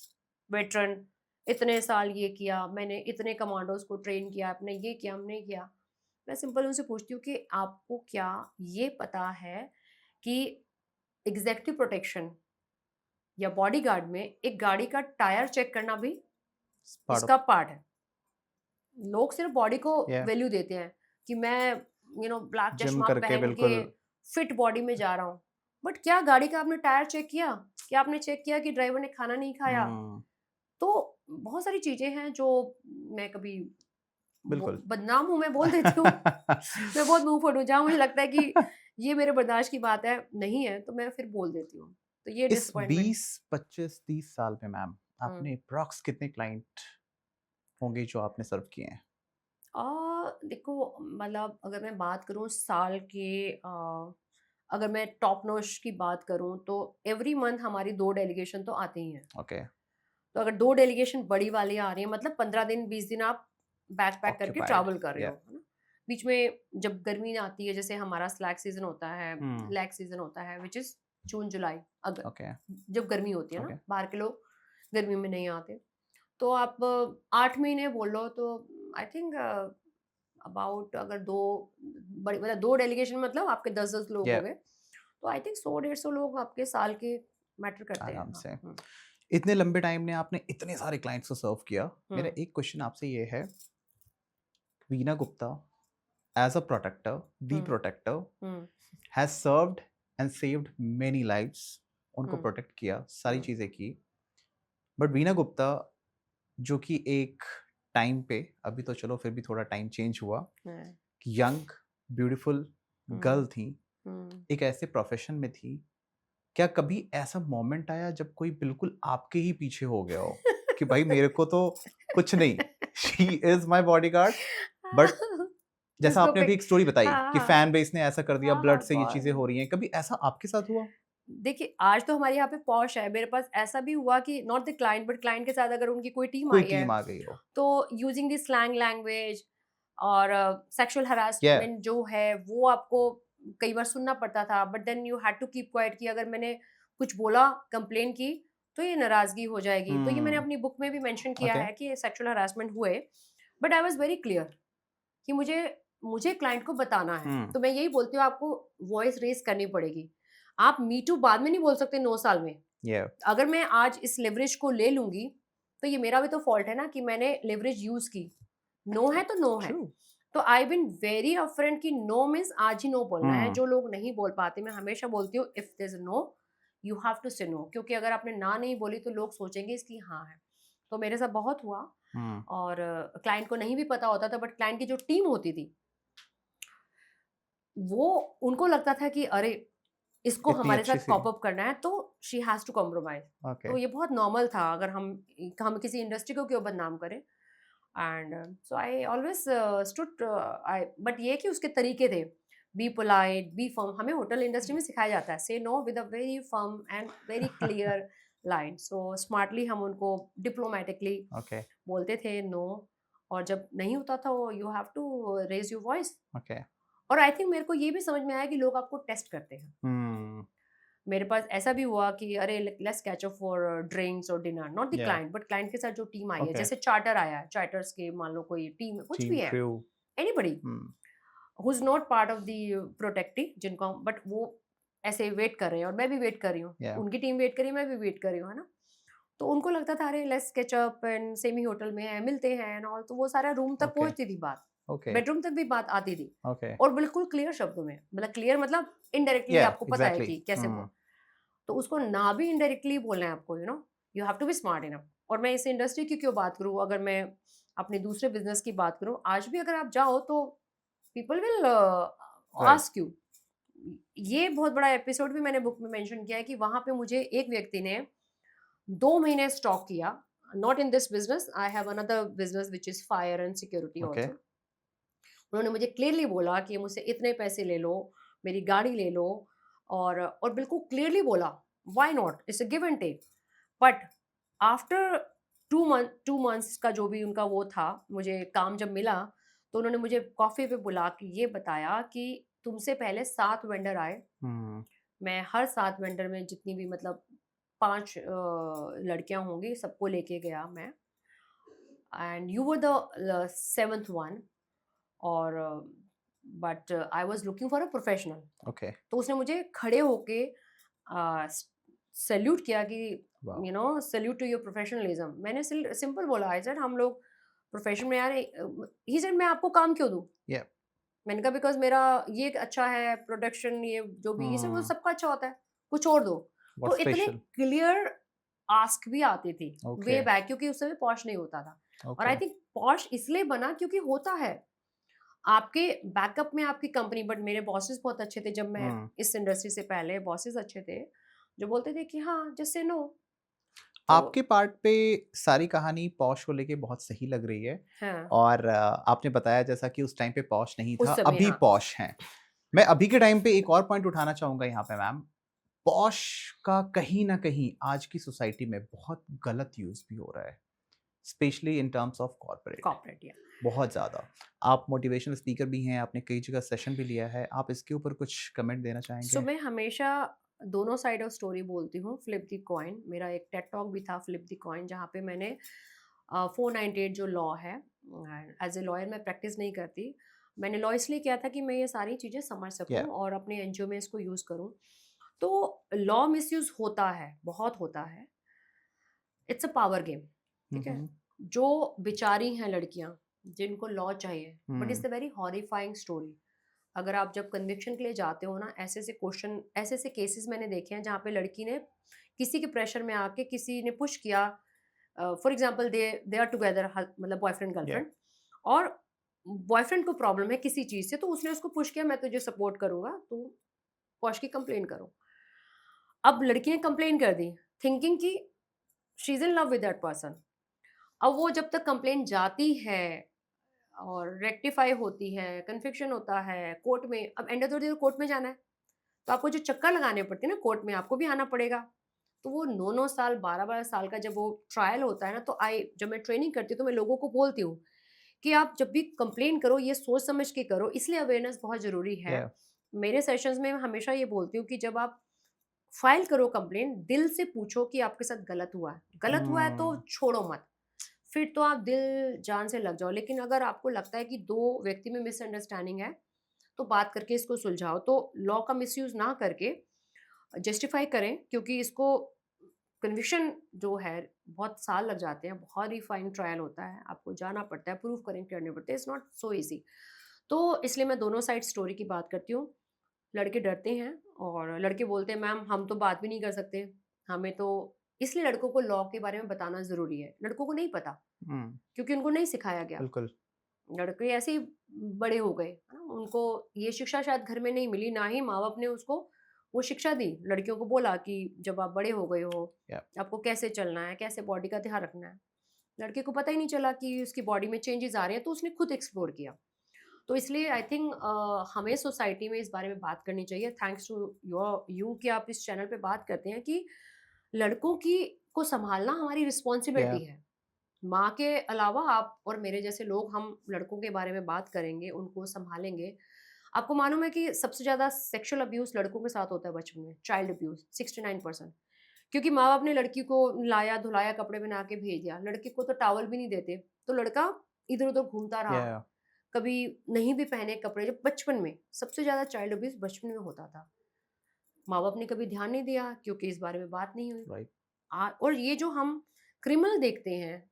वेटरन इतने साल ये किया, मैंने इतने कमांडोज़ को ट्रेन किया, आपने ये किया, हमने ये किया। मैं सिंपल उनसे पूछती हूँ कि आपको क्या ये पता है कि एग्ज़ेक्टिव प्रोटेक्शन या बॉडीगार्ड में एक गाड़ी का टायर चेक करना भी पार्ट ऑफ इसका पार्ट है। लोग सिर्फ़ बॉडी को या वैल्यू देते हैं कि मैं ब्लैक जिम चश्मा करके पहन के बिल्कुल फिट बॉडी में जा रहा हूँ। बट क्या गाड़ी का आपने टायर चेक किया? क्या आपने चेक किया कि ड्राइवर ने खाना नहीं खाया? हम्म तो बहुत सारी चीज़ें हैं जो मैं कभी बिल्कुल। बदनाम हूँ, मैं बोल देती हूँ। मैं बहुत मुँह फट हूँ, जहाँ मुझे लगता है कि ये मेरे बर्दाश्त की बात है, नहीं है, तो मैं फिर बोल देती हूँ। तो ये इस डिसअपॉइंटमेंट। 20, 25, 30 साल में मैम हुँ। आपने एप्रॉक्स कितने क्लाइंट होंगे जो आपने सर्व किए हैं? देखो, मतलब अगर मैं बात करूँ साल के, अगर मैं टॉप नॉच की बात करूँ तो एवरी मंथ हमारी 2 डेलीगेशन तो आती ही हैं। ओके, तो अगर 2 डेलीगेशन बड़ी वाली आ रही हैं, मतलब 15 दिन 20 दिन आप बैक पैक करके ऑक्यूपाइड, ट्रैवल कर रहे हो, या है ना? बीच में जब गर्मी आती है, जैसे हमारा स्लैक सीज़न होता है, हुँ, लैग सीज़न होता है व्हिच इज़ जून, जुलाई, अगर ओके, जब गर्मी होती है ना, ओके, बाहर के लोग गर्मी में नहीं आते। तो आप 8 महीने बोल लो तो आई थिंक अबाउट, अगर 2 बड़ी मतलब 2 डेलीगेशन मतलब आपके 10-10 लोग या हो गए। तो आई थिंक 100 डेढ़ 100 लोग आपके साल के मैटर करते हैं। आराम हाँ। से। हुँ, इतने लंबे टाइम में आपने इतने सारे क्लाइंट्स को सर्व किया। मेरा हुँ, एक क्वेश्चन आपसे ये है, Veena Gupta as a protector, the um, protector um, has served and saved many lives. उनको हुँ, प्रोटेक्ट किया, सारी हुँ, चीज़ें की। बट वीना गुप्ता जो कि एक टाइम पे, अभी तो चलो फिर भी थोड़ा टाइम चेंज हुआ, है, यंग, ब्यूटीफुल हुँ, गर्ल थी, हुँ। एक ऐसे प्रोफ़ेशन में थी। क्या कभी ऐसा मोमेंट आया जब कोई बिल्कुल आपके ही पीछे हो गया हो, कि भाई मेरे को तो कुछ नहीं, she is my bodyguard, but जैसा उसको आपने पे अभी एक स्टोरी बताई हाँ, कि हाँ। फैन बेस ने ऐसा कर दिया, हाँ, ब्लड हाँ, से ये चीज़ें हो बहुत। रही हैं, कभी ऐसा आपके साथ हुआ? देखिए, आज तो हमारे यहाँ पे पॉश है, मेरे पास ऐसा भी हुआ कि not the client but client के साथ अगर उनकी कोई टीम कोई आई है, टीम आ गई हो? तो यूजिंग द स्लैंग लैंग्वेज और सेक्सुअल या हरासमेंट जो है, वो आपको कई बार सुनना पड़ता था, but then you had to keep quiet कि अगर मैंने कुछ बोला, कंप्लेन की, तो ये नाराज़गी हो जाएगी। तो ये मैंने हुँ, अपनी बुक में भी मेंशन किया ओके, है कि सेक्सुअल हरासमेंट हुए, but I was very clear कि मुझे मुझे क्लाइंट को बताना है। हुँ, तो मैं यही बोलती हूँ, आपको वॉइस रेज़ करनी पड़ेगी। आप मी टू बाद में नहीं बोल सकते 9 साल में। या अगर मैं आज इस लेवरेज को ले लूँगी, तो ये मेरा भी तो फॉल्ट है ना कि मैंने लेवरेज यूज़ की। नो है तो नो है। ट्रू, तो आई बीन वेरी अपफ्रंट कि नो मीन्स आज ही नो बोलना है। हुँ, जो लोग नहीं बोल पाते, मैं हमेशा बोलती हूँ if there is a no, you have to say no, क्योंकि अगर आपने ना नहीं बोली तो लोग सोचेंगे इसकी हाँ है। तो मेरे साथ बहुत हुआ हुँ, और क्लाइंट को नहीं भी पता होता था, बट क्लाइंट की जो टीम होती थी, वो उनको लगता था कि अरे! इसको इतनी हमारे अच्छी साथ सी, कॉप अप करना है, तो she has to compromise. Okay, तो ये बहुत नॉर्मल था, अगर हम किसी इंडस्ट्री को क्यों बदनाम करें। And so I always stood I, but ये है कि उसके तरीके थे। बी पोलाइट, बी फर्म, हमें होटल इंडस्ट्री में सिखाया जाता है, से know with a very firm and very clear line. So smartly हम उनको डिप्लोमैटिकली ओके, बोलते थे नो, और जब नहीं होता था वो you have to raise your voice. Okay, और आई थिंक मेरे को ये भी समझ में आया कि लोग आपको टेस्ट करते हैं। हुँ, मेरे पास ऐसा भी हुआ कि अरे let's catch up for drinks और डिनर, नॉट द या क्लाइंट बट क्लाइंट के साथ जो टीम आई है, ओके, जैसे चार्टर आया है, चार्टर्स के मान लो कोई टीम कुछ टीम, भी है, crew, anybody hmm, who is not part of the protectee, जिनको बट वो ऐसे वेट कर रहे हैं और मैं भी वेट कर रही हूँ, या उनकी टीम वेट कर रही है, मैं भी वेट कर रही हूँ, है ना? तो उनको लगता था अरे let's catch up and semi hotel में है, मिलते हैं एंड ऑल, तो वो सारा रूम तक ओके, पहुंचती थी बात, ओके, बेडरूम तक भी बात आती थी, ओके, और बिल्कुल क्लियर शब्दों में, मतलब क्लियर मतलब इनडायरेक्टली या आपको पता है एग्ज़ैक्टली, कि कैसे हुँ, बोल। तो उसको ना भी इनडायरेक्टली बोलना है आपको, you have to be smart enough. और मैं इस इंडस्ट्री की क्यों बात करूँ, अगर मैं अपने दूसरे बिजनेस की बात करूँ, आज भी अगर आप जाओ तो people will write, ask you. ये बहुत बड़ा एपिसोड भी मैंने बुक में मेंशन किया है कि वहां पे मुझे एक व्यक्ति ने 2 महीने स्टॉक किया। Not in this business, I have another business which is fire and security okay, also. उन्होंने मुझे क्लियरली बोला कि मुझसे इतने पैसे ले लो, मेरी गाड़ी ले लो, और बिल्कुल क्लियरली बोला, why not, it's a give and take. But after 2 months का जो भी उनका वो था, मुझे काम जब मिला, तो उन्होंने मुझे कॉफ़ी पे बुला के ये बताया कि तुमसे पहले 7 वेंडर आए, हुँ, मैं हर 7 वेंडर में जितनी भी मतलब 5 लड़कियाँ होंगी, सबको लेके गया मैं, and you were the 7th one, और but I was looking for a professional. Okay, तो उसने मुझे खड़े होके सैल्यूट किया कि wow! Salute to your professionalism. मैंने सिंपल बोला, आई सेड हम लोग प्रोफेशन में यार, ही सेड मैं आपको काम क्यों दूं। या मैंने कहा बिकॉज मेरा ये अच्छा है प्रोडक्शन, ये जो भी ये सब वो हुँ, सबका अच्छा होता है, कुछ और दो। तो व्हाट्स इतने स्पेशल? क्लियर आस्क भी आती थी ओके, वे बैक, क्योंकि उस समय पॉश नहीं होता था। और ओके। आई थिंक पॉश इसलिए बना क्योंकि होता है आपके बैकअप में आपकी कंपनी। बट मेरे बॉसेस बहुत अच्छे थे, जब मैं हुँ। इस इंडस्ट्री से पहले बॉसेस अच्छे थे जो बोलते थे कि हाँ जस्ट से नो। तो आपके पार्ट पे सारी कहानी पॉश को लेके बहुत सही लग रही है हाँ, और आपने बताया जैसा कि उस टाइम पे पॉश नहीं था, उस समय अभी हाँ, पॉश हैं। मैं अभी के टाइम पे एक और पॉइंट उठाना चाहूँगा यहाँ पे मैम, पॉश का कहीं न कहीं आज की सोसाइटी में बहुत गलत यूज़ भी हो रहा है, specially in terms of corporate, corporate या। बहुत ज़्यादा। आप मोटिवेशनल स्पीकर भी हैं, आपने कई जगह सेशन भी लिया है, आप इसके ऊपर कुछ कमेंट देना सो चाहेंगे? मैं हमेशा दोनों साइड ऑफ स्टोरी बोलती हूँ। फ्लिप द कॉइन, मेरा एक टेड टॉक भी था फ्लिप द कॉइन, जहाँ पे मैंने 498 जो लॉ है, एज ए लॉयर मैं प्रैक्टिस नहीं करती। मैंने लॉ इसलिए किया था कि मैं ये सारी चीज़ें समझ या सकूं और अपने एनजीओ में इसको यूज़ करूं। तो लॉ मिसयूज होता है, बहुत होता है। It's a power game. हुँ, ठीक है। हुँ, जो बेचारी हैं लड़कियां जिनको लॉ चाहिए, but hmm, it's a very horrifying story. अगर आप जब कन्विक्शन के लिए जाते हो ना, ऐसे ऐसे क्वेश्चन, ऐसे ऐसे केसेस मैंने देखे हैं जहाँ पे लड़की ने किसी के प्रेशर में आके किसी ने पुश किया। For example they they are together, मतलब बॉयफ्रेंड या गर्लफ्रेंड, और बॉयफ्रेंड को प्रॉब्लम है किसी चीज से, तो उसने उसको पुश किया, मैं तुझे सपोर्ट करूंगा, तू पॉश की कंप्लेन करो। अब लड़की ने कंप्लेन कर दी थिंकिंग कि she is in love with that person. अब वो जब तक कंप्लेन जाती है और रेक्टिफाई होती है, कन्फिक्शन होता है कोर्ट में, अब end of the day court में जाना है, तो आपको जो चक्कर लगाने पड़ते हैं ना कोर्ट में, आपको भी आना पड़ेगा। तो वो 9-9 साल, 12-12 साल का जब वो ट्रायल होता है ना, तो जब मैं ट्रेनिंग करती हूँ तो मैं लोगों को बोलती हूँ कि आप जब भी कंप्लेन करो ये सोच समझ के करो, इसलिए अवेयरनेस बहुत ज़रूरी है। या मेरे सेशंस में मैं हमेशा ये बोलती हूँ कि जब आप फाइल करो कंप्लेंट, दिल से पूछो कि आपके साथ गलत हुआ है। गलत हुआ है तो हुँ, छोड़ो मत, फिर तो आप दिल जान से लग जाओ। लेकिन अगर आपको लगता है कि 2 व्यक्ति में मिसअंडरस्टैंडिंग है, तो बात करके इसको सुलझाओ। तो लॉ का मिसयूज़ ना करके जस्टिफाई करें, क्योंकि इसको कन्विक्शन जो है बहुत साल लग जाते हैं, बहुत रिफाइंड ट्रायल होता है, आपको जाना पड़ता है, प्रूफ करने पड़ते हैं, इट्स नॉट सो ईज़ी। तो इसलिए मैं दोनों साइड स्टोरी की बात करती हूँ। लड़के डरते हैं और लड़के बोलते हैं मैम हम तो बात भी नहीं कर सकते, हमें तो, इसलिए लड़कों को लॉ के बारे में बताना ज़रूरी है। लड़कों को नहीं पता हुँ, क्योंकि उनको नहीं सिखाया गया। बिल्कुल, लड़के ऐसे ही बड़े हो गए, है ना? उनको ये शिक्षा शायद घर में नहीं मिली, ना ही माँ-बाप ने उसको वो शिक्षा दी। लड़कियों को बोला कि जब आप बड़े हो गए हो, या आपको कैसे चलना है, कैसे बॉडी का ध्यान रखना है। लड़के को पता ही नहीं चला कि उसकी बॉडी में चेंजेज़ आ रहे हैं, तो उसने खुद एक्सप्लोर किया। तो इसलिए आई थिंक हमें सोसाइटी में इस बारे में बात करनी चाहिए। थैंक्स टू यू कि आप इस चैनल पे बात करते हैं कि लड़कों की को सँभालना हमारी या रिस्पॉन्सिबिलिटी है। माँ के अलावा आप और मेरे जैसे लोग, हम लड़कों के बारे में बात करेंगे, उनको सँभालेंगे। आपको मालूम है कि सबसे ज़्यादा सेक्सुअल अब्यूज़ लड़कों के साथ होता है बचपन में, चाइल्ड अब्यूज़ 69%। क्योंकि माँ-बाप ने लड़की को नहलाया-धुलाया, कपड़े पहना के भेज दिया। लड़के को तो टॉवल भी नहीं देते, तो लड़का इधर-उधर घूमता रहा। या कभी नहीं भी पहने कपड़े, जब बचपन में, सबसे ज़्यादा चाइल्ड अब्यूज़ बचपन में होता था। माँ-बाप ने कभी ध्यान नहीं दिया क्योंकि इस बारे में बात नहीं हुई। राइट, और ये जो हम क्रिमिनल देखते हैं,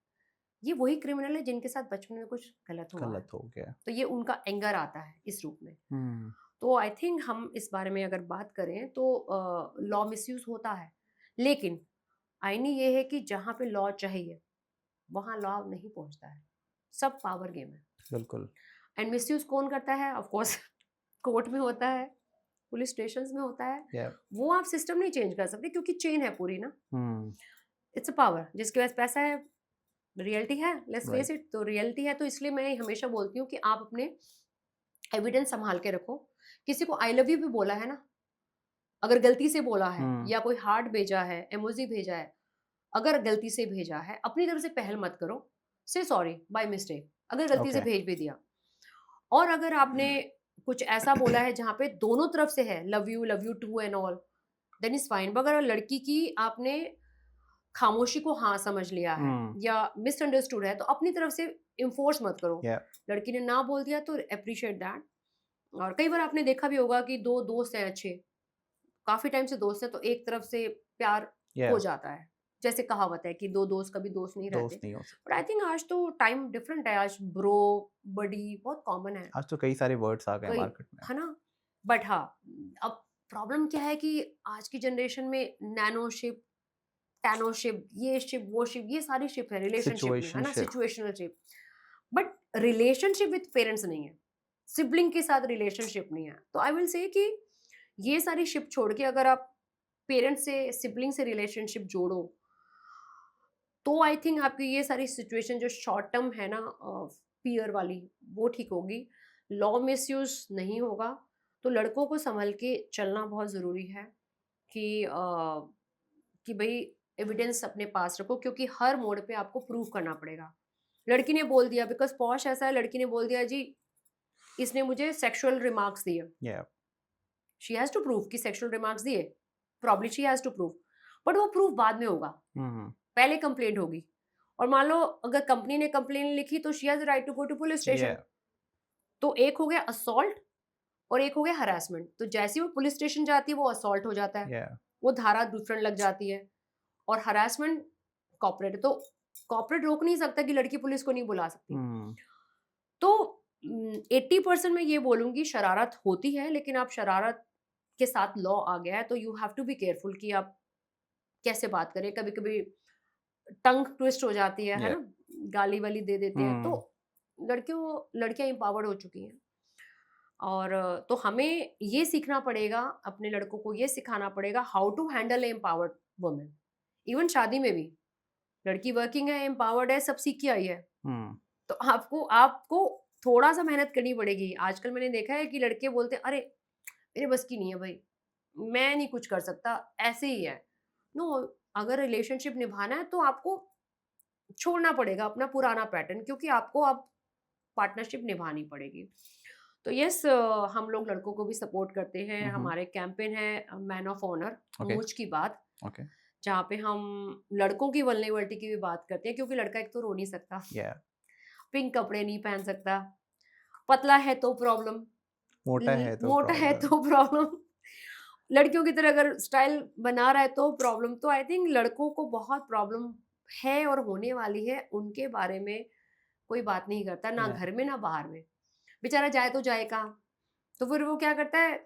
ये वही क्रिमिनल है जिनके साथ बचपन में कुछ गलत हुआ है। गलत हो गया। तो ये उनका एंगर आता है इस रूप में। हुँ, तो आई थिंक हम इस बारे में अगर बात करें तो लॉ मिसयूज़ होता है। लेकिन आईनी ये है कि जहाँ पे लॉ चाहिए, वहाँ लॉ नहीं पहुँचता है। सब पावर गेम है। बिल्कुल, एंड मिसयूज़ कौन करता है? ऑफ कोर्स कोर्ट में होता है, पुलिस स्टेशंस में होता है। या वो आप सिस्टम नहीं चेंज कर सकते क्योंकि चेन है पूरी ना। हुँ, इट्स अ पावर, जिसके पास पैसा है, रियलिटी है, लेट्स फेस राइट, इट, तो रियलिटी है। तो इसलिए मैं हमेशा बोलती हूँ कि आप अपने एविडेंस सँभाल के रखो। किसी को आई लव यू भी बोला है ना, अगर गलती से बोला है हुँ, या कोई हार्ट भेजा है, इमोजी भेजा है, अगर गलती से भेजा है, अपनी तरफ से पहल मत करो। से सॉरी बाय मिस्टेक, अगर गलती से ओके, भेज भी दिया। और अगर आपने कुछ ऐसा बोला है जहाँ पे दोनों तरफ से है, love you too and all, then is fine. मगर अगर लड़की की आपने खामोशी को हाँ समझ लिया है हुँ, या मिसअंडरस्टूड है, तो अपनी तरफ से इन्फोर्स मत करो। या लड़की ने ना बोल दिया तो एप्रिशिएट दैट। और कई बार आपने देखा भी होगा कि 2 दोस्त हैं अच्छे, काफ़ी टाइम से दोस्त हैं, तो एक तरफ से प्यार या हो जाता है। जैसे कहावत है कि 2 दोस्त कभी दोस्त नहीं रहते। दोस्त नहीं हो बट आई सकते। थिंक आज तो टाइम डिफरेंट है, आज ब्रो, बडी बहुत कॉमन है। आज तो कई सारे वर्ड्स आ गए कई, मार्केट में। है ना? बट हाँ, अब प्रॉब्लम क्या है कि आज की जनरेशन में नैनोशिप, टैनोशिप, ये शिप, वो शिप, ये सारी शिप है रिलेशनशिप में, है ना, situationship. Situational ship. But relationship with parents नहीं है, सिबलिंग के साथ रिलेशनशिप नहीं है। तो आई विल से कि ये सारी शिप छोड़ के अगर आप पेरेंट्स से, सिबलिंग से रिलेशनशिप जोड़ो, तो आई थिंक आपकी ये सारी सिचुएशन जो शॉर्ट टर्म है ना, फियर वाली, वो ठीक होगी। लॉ मिसयूज नहीं होगा। तो लड़कों को संभल के चलना बहुत ज़रूरी है कि कि भाई एविडेंस अपने पास रखो, क्योंकि हर मोड़ पे आपको प्रूव करना पड़ेगा। लड़की ने बोल दिया, बिकॉज पॉश ऐसा है, लड़की ने बोल दिया जी इसने मुझे सेक्सुअल रिमार्क्स दिए, या शी हैज टू प्रूव कि सेक्सुअल रिमार्क्स दिए, probably she has to prove. But वो प्रूफ बाद में होगा, हम्म पहले कंप्लेंट होगी। और मान लो अगर कंपनी ने कंप्लेंट लिखी तो she has right to go to police या स्टेशन। तो एक हो गया असॉल्ट और एक हो गया हरासमेंट। तो जैसे ही वो पुलिस स्टेशन जाती है वो असॉल्ट हो जाता है, या वो धारा डिफरेंट लग जाती है। और हरासमेंट कॉर्पोरेट है, तो कॉर्पोरेट रोक नहीं सकता कि लड़की पुलिस को नहीं बुला सकती। हम्म तो 80% मैं ये बोलूंगी शरारत होती है, लेकिन आप शरारत के साथ लॉ आ गया है तो you have to be careful कि आप कैसे बात करें। कभी कभी टंग ट्विस्ट हो जाती है या ना, गाली वाली दे देते हैं। तो हम्म लड़कियां एम्पावर्ड हो चुकी हैं। और तो हमें ये सीखना पड़ेगा, अपने लड़कों को ये सिखाना पड़ेगा how to handle empowered women. Even शादी में भी लड़की वर्किंग है, एम्पावर्ड है, सब सीख के आई है। हम्म तो आपको आपको थोड़ा सा मेहनत करनी पड़ेगी। आजकल मैंने देखा है कि लड़के बोलते हैं अरे मेरे बस की नहीं है भाई, मैं नहीं कुछ कर सकता, ऐसे ही है। नो, अगर रिलेशनशिप निभाना है तो आपको छोड़ना पड़ेगा अपना पुराना पैटर्न, क्योंकि आपको अब पार्टनरशिप निभानी पड़ेगी। तो यस, हम लोग लड़कों को भी सपोर्ट करते हैं। हम्म हमारे कैंपेन है मैन ऑफ ऑनर, ओके मूंछ की बात, ओके जहाँ पे हम लड़कों की वल्नरेबिलिटी की भी बात करते हैं, क्योंकि लड़का एक तो रो नहीं सकता, या पिंक कपड़े नहीं पहन सकता, पतला है तो प्रॉब्लम, मोटा है तो मोटा है प्रॉब्लम। तो प्रॉब्लम, लड़कियों की तरह अगर स्टाइल बना रहा है तो प्रॉब्लम। तो आई थिंक लड़कों को बहुत प्रॉब्लम है और होने वाली है, उनके बारे में कोई बात नहीं करता, ना या घर में ना बाहर में। बेचारा जाए तो जाए कहाँ? तो फिर वो क्या करता है,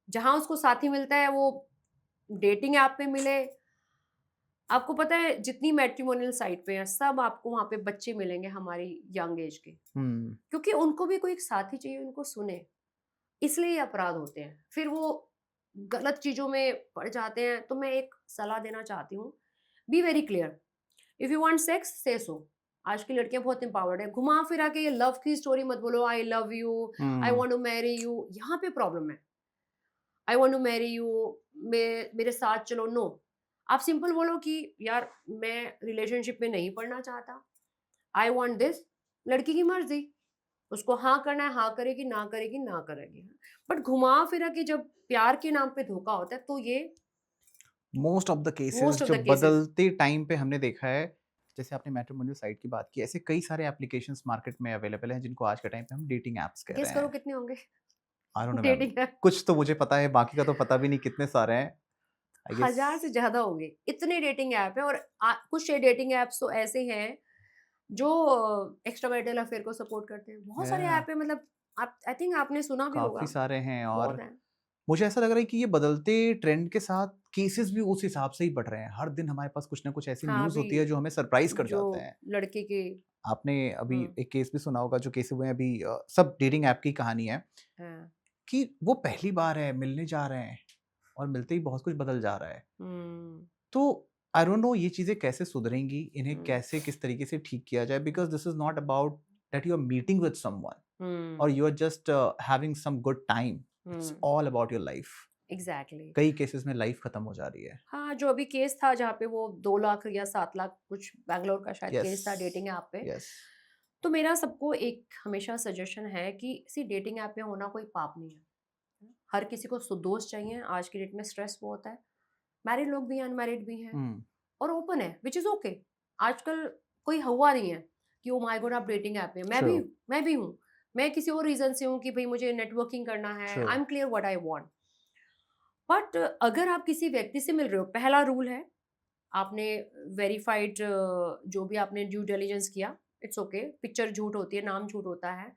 जहाँ उसको साथी मिलता है वो डेटिंग ऐप पे मिले। आपको पता है जितनी मैट्रिमोनियल साइट पे है, सब आपको वहाँ पे बच्चे मिलेंगे हमारी यंग एज के, हम्म क्योंकि उनको भी कोई एक साथी चाहिए, उनको सुने। इसलिए ये अपराध होते हैं, फिर वो गलत चीज़ों में पड़ जाते हैं। तो मैं एक सलाह देना चाहती हूँ, be very clear, if you want sex से सो। आज की लड़कियां बहुत एम्पावर्ड है, घुमा फिरा के ये लव की स्टोरी मत बोलो, I love you, I hmm want to marry you, यहाँ पे प्रॉब्लम है। I want to marry you, मेरे साथ चलो, नो। आप सिंपल बोलो कि यार मैं रिलेशनशिप में नहीं पढ़ना चाहता, आई वांट दिस। लड़की की मर्जी, उसको हाँ करना है हाँ करेगी, ना करेगी ना करेगी। बट घुमा फिरा के जब प्यार के नाम पे धोखा होता है तो ये most of the cases most of जो द केसेस। बदलते टाइम पे हमने देखा है, जैसे आपने मैट्रिमोनियल साइट की बात की, ऐसे कई सारे एप्लीकेशंस मार्केट में अवेलेबल हैं जिनको आज के टाइम पे हम डेटिंग एप्स कह गेस रहे करो हैं। कितने होंगे I don't know ma'am, dating app? कुछ तो मुझे पता है, बाकी का तो पता भी नहीं कितने सारे हैं। आई गेस 1000 से ज़्यादा होंगे, इतने डेटिंग ऐप हैं। और कुछ डेटिंग ऐप्स तो ऐसे हैं जो एक्स्ट्रा मैरिटल अफेयर को सपोर्ट करते हैं। बहुत सारे या ऐप हैं, मतलब आप, आई थिंक आपने सुना भी काफ़ी होगा, सारे हैं। बहुत और हैं। मुझे ऐसा लग रहा है कि ये बदलते ट्रेंड के साथ केसेस भी उस हिसाब से ही बढ़ रहे हैं। हर दिन हमारे पास कुछ ना कुछ ऐसी हाँ, न्यूज़ अभी होती है जो हमें सरप्राइज़ कर जो जाते हैं। लड़के के आपने अभी हाँ, एक केस भी सुना होगा जो केस हुए हैं अभी, सब डेटिंग ऐप की कहानी है हाँ, कि वो पहली बार है, मिलने जा रहे हैं और मिलते ही बहुत कुछ बदल जा रहा है। हुँ, तो आई डोंट नो ये चीज़ें कैसे सुधरेंगी, इन्हें हुँ, कैसे किस तरीके से ठीक किया जाए, because this is not about that you are meeting with someone hmm, और you are just having some good time. It's hmm, all about your life. Exactly. कई केसेस में लाइफ खत्म हो जा रही है। हाँ, जो अभी केस था जहाँ पे वो 2 लाख या 7 लाख कुछ बैंगलोर का शायद यस, केस था डेटिंग ऐप पे। यस। तो मेरा सबको एक हमेशा सजेशन है कि सी डेटिंग ऐप पे होना कोई पाप नहीं है। हर किसी को दोस्त चाहिए, आज की डेट में स्ट्रेस बहुत है। मैरिड लोग भी हैं, अनमैरिड भी हैं हुँ, और ओपन है, व्हिच इज़ ओके। आजकल कोई हुआ नहीं है कि ओह माय गॉड आप डेटिंग ऐप पे हैं। ट्रू, मैं भी हूँ। मैं किसी और रीज़न से हूँ कि भई मुझे नेटवर्किंग करना है। True. I am clear what I want. But अगर आप किसी व्यक्ति से मिल रहे हो, पहला रूल है, आपने वेरिफाइड जो भी आपने ड्यू डिलिजेंस किया, इट्स ओके। पिक्चर झूठ होती है, नाम झूठ होता है।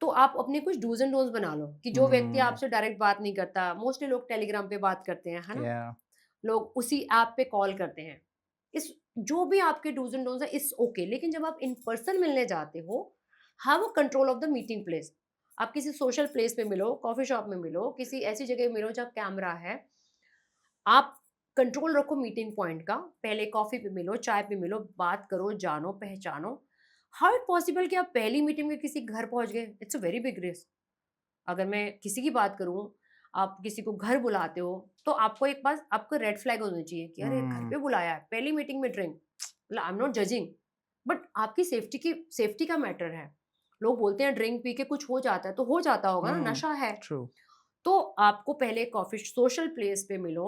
तो आप अपने कुछ डूज़ एंड डोंट्स बना लो कि जो व्यक्ति हुँ, आपसे डायरेक्ट बात नहीं करता, मोस्टली लोग टेलीग्राम पे बात करते हैं, है ना? या लोग उसी ऐप पे कॉल करते हैं। इस जो भी आपके डूज़ एंड डोंट्स हैं इट्स ओके, लेकिन जब आप इन पर्सन मिलने जाते हो, have a control of the meeting place. आप किसी सोशल प्लेस पे मिलो, कॉफ़ी शॉप में मिलो, किसी ऐसी जगह मिलो जहाँ कैमरा है। आप कंट्रोल रखो मीटिंग पॉइंट का, पहले कॉफ़ी पे मिलो, चाय पे मिलो, बात करो, जानो, पहचानो। हाउ इट पॉसिबल कि आप पहली मीटिंग में किसी के घर पहुँच गए? It's a very big risk. अगर मैं किसी की बात करूँ, आप किसी को घर बुलाते हो, तो आपको एक बात आपको रेड फ्लैग होनी चाहिए कि अरे! घर हुँ, पे बुलाया है, पहली मीटिंग में ड्रिंक। मतलब I am not judging, but आपकी सेफ्टी का मैटर है। लोग बोलते हैं ड्रिंक पी के कुछ हो जाता है, तो हो जाता होगा ना, हुँ, नशा है। ट्रू, तो आपको पहले कॉफ़ी सोशल प्लेस पे मिलो,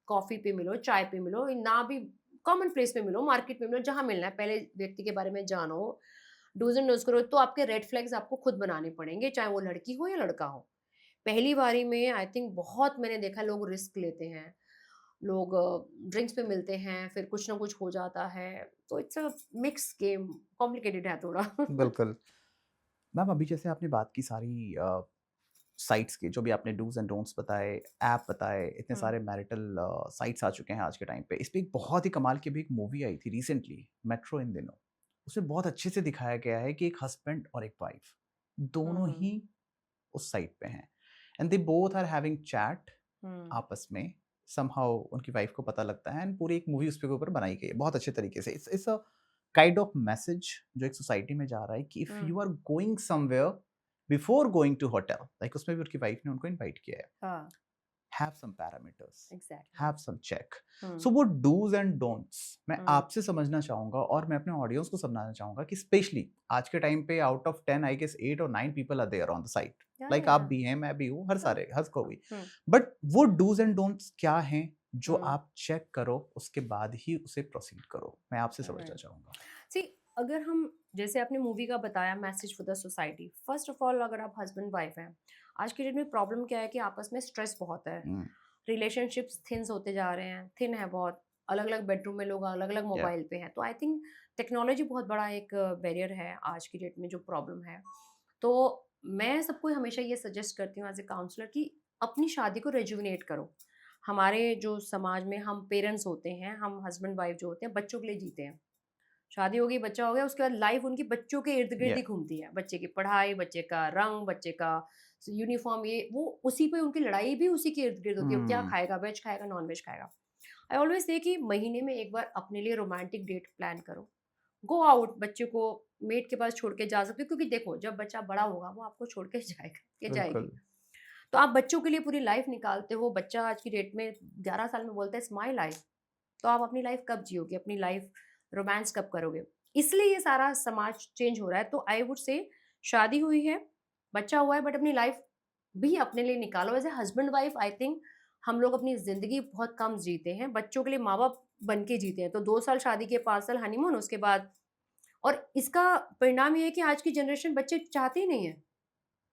कॉफ़ी पे मिलो, चाय पे मिलो, ना भी कॉमन प्लेस पे मिलो, मार्केट में मिलो, जहाँ मिलना है, पहले व्यक्ति के बारे में जानो, डूज़ एंड डोंट्स करो, तो आपके रेड फ्लैग्स आपको खुद बनाने पड़ेंगे, चाहे वो लड़की हो या लड़का हो। पहली बारी में आई थिंक बहुत मैंने देखा लोग रिस्क लेते हैं। लोग ड्रिंक्स पे मिलते हैं, फिर कुछ ना कुछ हो जाता है, तो it's a mix game, complicated है थोड़ा। बिल्कुल। मैम अभी जैसे आपने बात की सारी साइट्स की, जो भी आपने डूज़ एंड डोंट्स बताए, ऐप बताए, इतने हुँ, सारे मैरिटल साइट्स आ चुके हैं आज के टाइम पे। इस पे एक बहुत ही कमाल की भी एक मूवी आई थी रिसेंटली, मेट्रो इन दिनों। उसमें बहुत अच्छे से दिखाया गया है कि एक हस्बैंड और एक वाइफ, दोनों हुँ, ही उस साइट पे हैं and they both are having chat hmm, आपस में। समहाउ उनकी वाइफ को पता लगता है एंड पूरी एक मूवी उसके ऊपर बनाई गई है बहुत अच्छे तरीके से। It's a kind of message जो एक सोसाइटी में जा रहा है कि if um, you are going somewhere before going to hotel, like उसमें भी उनकी वाइफ ने उनको इनवाइट किया है, हाँ, have some parameters, exactly. Have some check. Hmm, so वो डूज एंड डोंट्स मैं हुँ, आपसे समझना चाहूंगा और मैं अपने ऑडियंस को समझाना चाहूंगा कि स्पेशली आज के टाइम पे आउट ऑफ 10 आई गेस 8 और 9 people are there on the site, like आप या, भी हैं, मैं भी हूँ, हर हाँ, सारे हर कोई। हुँ, बट वो डूज एंड डोंट्स क्या हैं जो हुँ, आप चेक करो उसके बाद ही उसे प्रोसीड करो, मैं आपसे समझना राइट। चाहूंगा। सी अगर हम जैसे आपने मूवी का बताया message for the society, first of all अगर आप हस्बैंड वाइफ हैं, आज की डेट में प्रॉब्लम क्या है कि आपस में स्ट्रेस बहुत है, हम्म, रिलेशनशिप्स थिन्स होते जा रहे हैं, थिन है बहुत, अलग अलग बेडरूम में लोग अलग अलग या मोबाइल पे हैं, तो आई थिंक टेक्नोलॉजी बहुत बड़ा एक बैरियर है आज की डेट में जो प्रॉब्लम है। तो मैं सबको हमेशा ये सजेस्ट करती हूँ एज ए काउंसलर कि अपनी शादी को रेजुविनेट करो। हमारे जो समाज में हम पेरेंट्स होते हैं, हम हस्बैंड वाइफ जो होते हैं बच्चों के लिए जीते हैं। शादी हो गई, बच्चा हो गया, उसके बाद लाइफ उनकी बच्चों के इर्द-गिर्द या ही घूमती है। बच्चे की पढ़ाई, बच्चे का रंग, बच्चे का यूनिफ़ॉर्म, ये वो उसी पे उनकी लड़ाई भी उसी के इर्द-गिर्द होती है। वो क्या हम्म, खाएगा, वेज खाएगा, नॉन-वेज खाएगा। आई ऑलवेज़ से कि महीने में एक बार अपने लिए रोमांटिक डेट प्लान करो। गो आउट, बच्चे को मेड के पास छोड़ के जा सकते हो, क्योंकि देखो जब बच्चा बड़ा होगा वो आपको छोड़ के जाएगा या जाएगी। बिल्कुल, तो आप बच्चों के लिए पूरी लाइफ़ निकालते हो। बच्चा आज की डेट में 11 साल में बोलता है इट्स माय लाइफ़। तो आप अपनी लाइफ कब जियोगे? अपनी लाइफ रोमांस कब करोगे? इसलिए ये सारा समाज चेंज हो रहा है। तो आई वुड से शादी हुई है, बच्चा हुआ है, बट अपनी लाइफ भी अपने लिए निकालो। As a husband wife I think हम लोग अपनी ज़िंदगी बहुत कम जीते हैं। बच्चों के लिए माँ-बाप बन के जीते हैं। तो 2 साल शादी के, 5 साल हनीमून, उसके बाद और इसका परिणाम ये है कि आज की जनरेशन बच्चे चाहते ही नहीं है।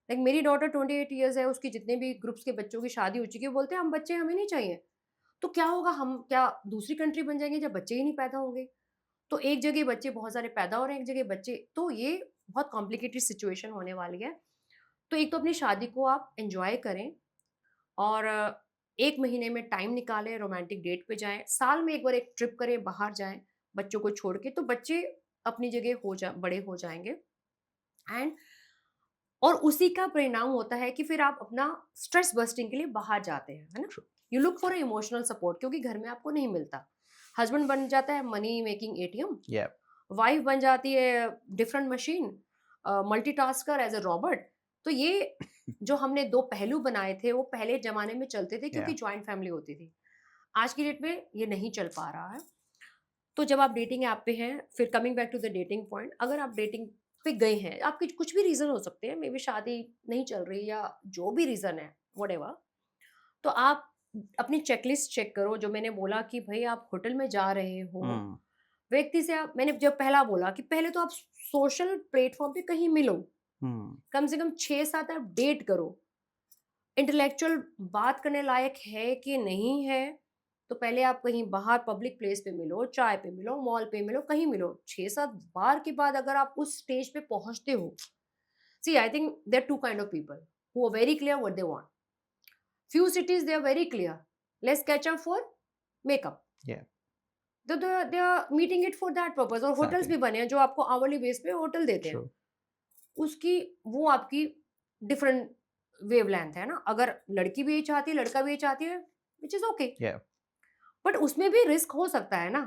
लाइक मेरी डॉटर 28 इयर्स है, उसकी जितने भी ग्रुप्स के बच्चों की शादी हो चुकी है, वो बोलते हैं हम बच्चे हमें नहीं चाहिए। तो क्या होगा, हम क्या दूसरी कंट्री बन जाएँगे जब बच्चे ही नहीं पैदा होंगे? तो एक जगह बच्चे बहुत सारे पैदा हो रहे हैं, एक जगह बच्चे, तो ये बहुत कॉम्प्लिकेटेड सिचुएशन होने वाली है। तो एक तो अपनी शादी को आप एन्जॉय करें और 1 महीने में टाइम निकालें, रोमांटिक डेट पे जाएँ, साल में 1 बार एक ट्रिप करें, बाहर जाएँ, बच्चों को छोड़ के, तो बच्चे अपनी जगह बड़े हो जाएँगे एंड और उसी का परिणाम होता है कि फिर आप अपना स्ट्रेस बस्टिंग के लिए बाहर जाते हैं, है ना? True, you look for a emotional support, क्योंकि घर में आपको नहीं मिलता। हस्बैंड बन जाता है मनी मेकिंग एटीएम, या वाइफ बन जाती है different machine, multitasker as a Robert. तो ये जो हमने 2 पहलू बनाए थे, वो पहले ज़माने में चलते थे क्योंकि या जॉइंट फैमिली होती थी। आज की डेट में ये नहीं चल पा रहा है। तो जब आप डेटिंग ऐप पे हैं, फिर coming back to the dating point, अगर आप डेटिंग पे गए हैं, आपके कुछ भी रीज़न हो सकते हैं, मे बी शादी नहीं चल रही या जो भी रीज़न है, व्हाटएवर, तो आप अपनी चेकलिस्ट चेक करो, जो मैंने बोला कि भई आप होटल में जा रहे हो, हम्म, व्यक्ति से आप, मैंने जब पहला बोला कि पहले तो आप सोशल प्लेटफ़ॉर्म पे कहीं मिलो, हम्म, कम से कम 6-7 आप डेट करो। इंटेलेक्चुअल बात करने लायक है कि नहीं है, तो पहले आप कहीं बाहर पब्लिक प्लेस पे मिलो, चाय पे मिलो, मॉल पे मिलो, कहीं मिलो। 6-7 बार के बाद अगर आप उस स्टेज पे पहुँचते हो, see I think there are 2 kind of people who are very clear what they want. Few cities they are very clear. Let's catch up for makeup, Yeah, तो they are meeting it for that purpose. और hotels exactly. भी बने हैं जो आपको hourly base पे hotel देते हैं, True. उसकी वो आपकी डिफरेंट वेवलेंथ है ना। अगर लड़की भी ये चाहती है, लड़का भी ये चाहती है, which is okay, Yeah. But उसमें भी रिस्क हो सकता है ना,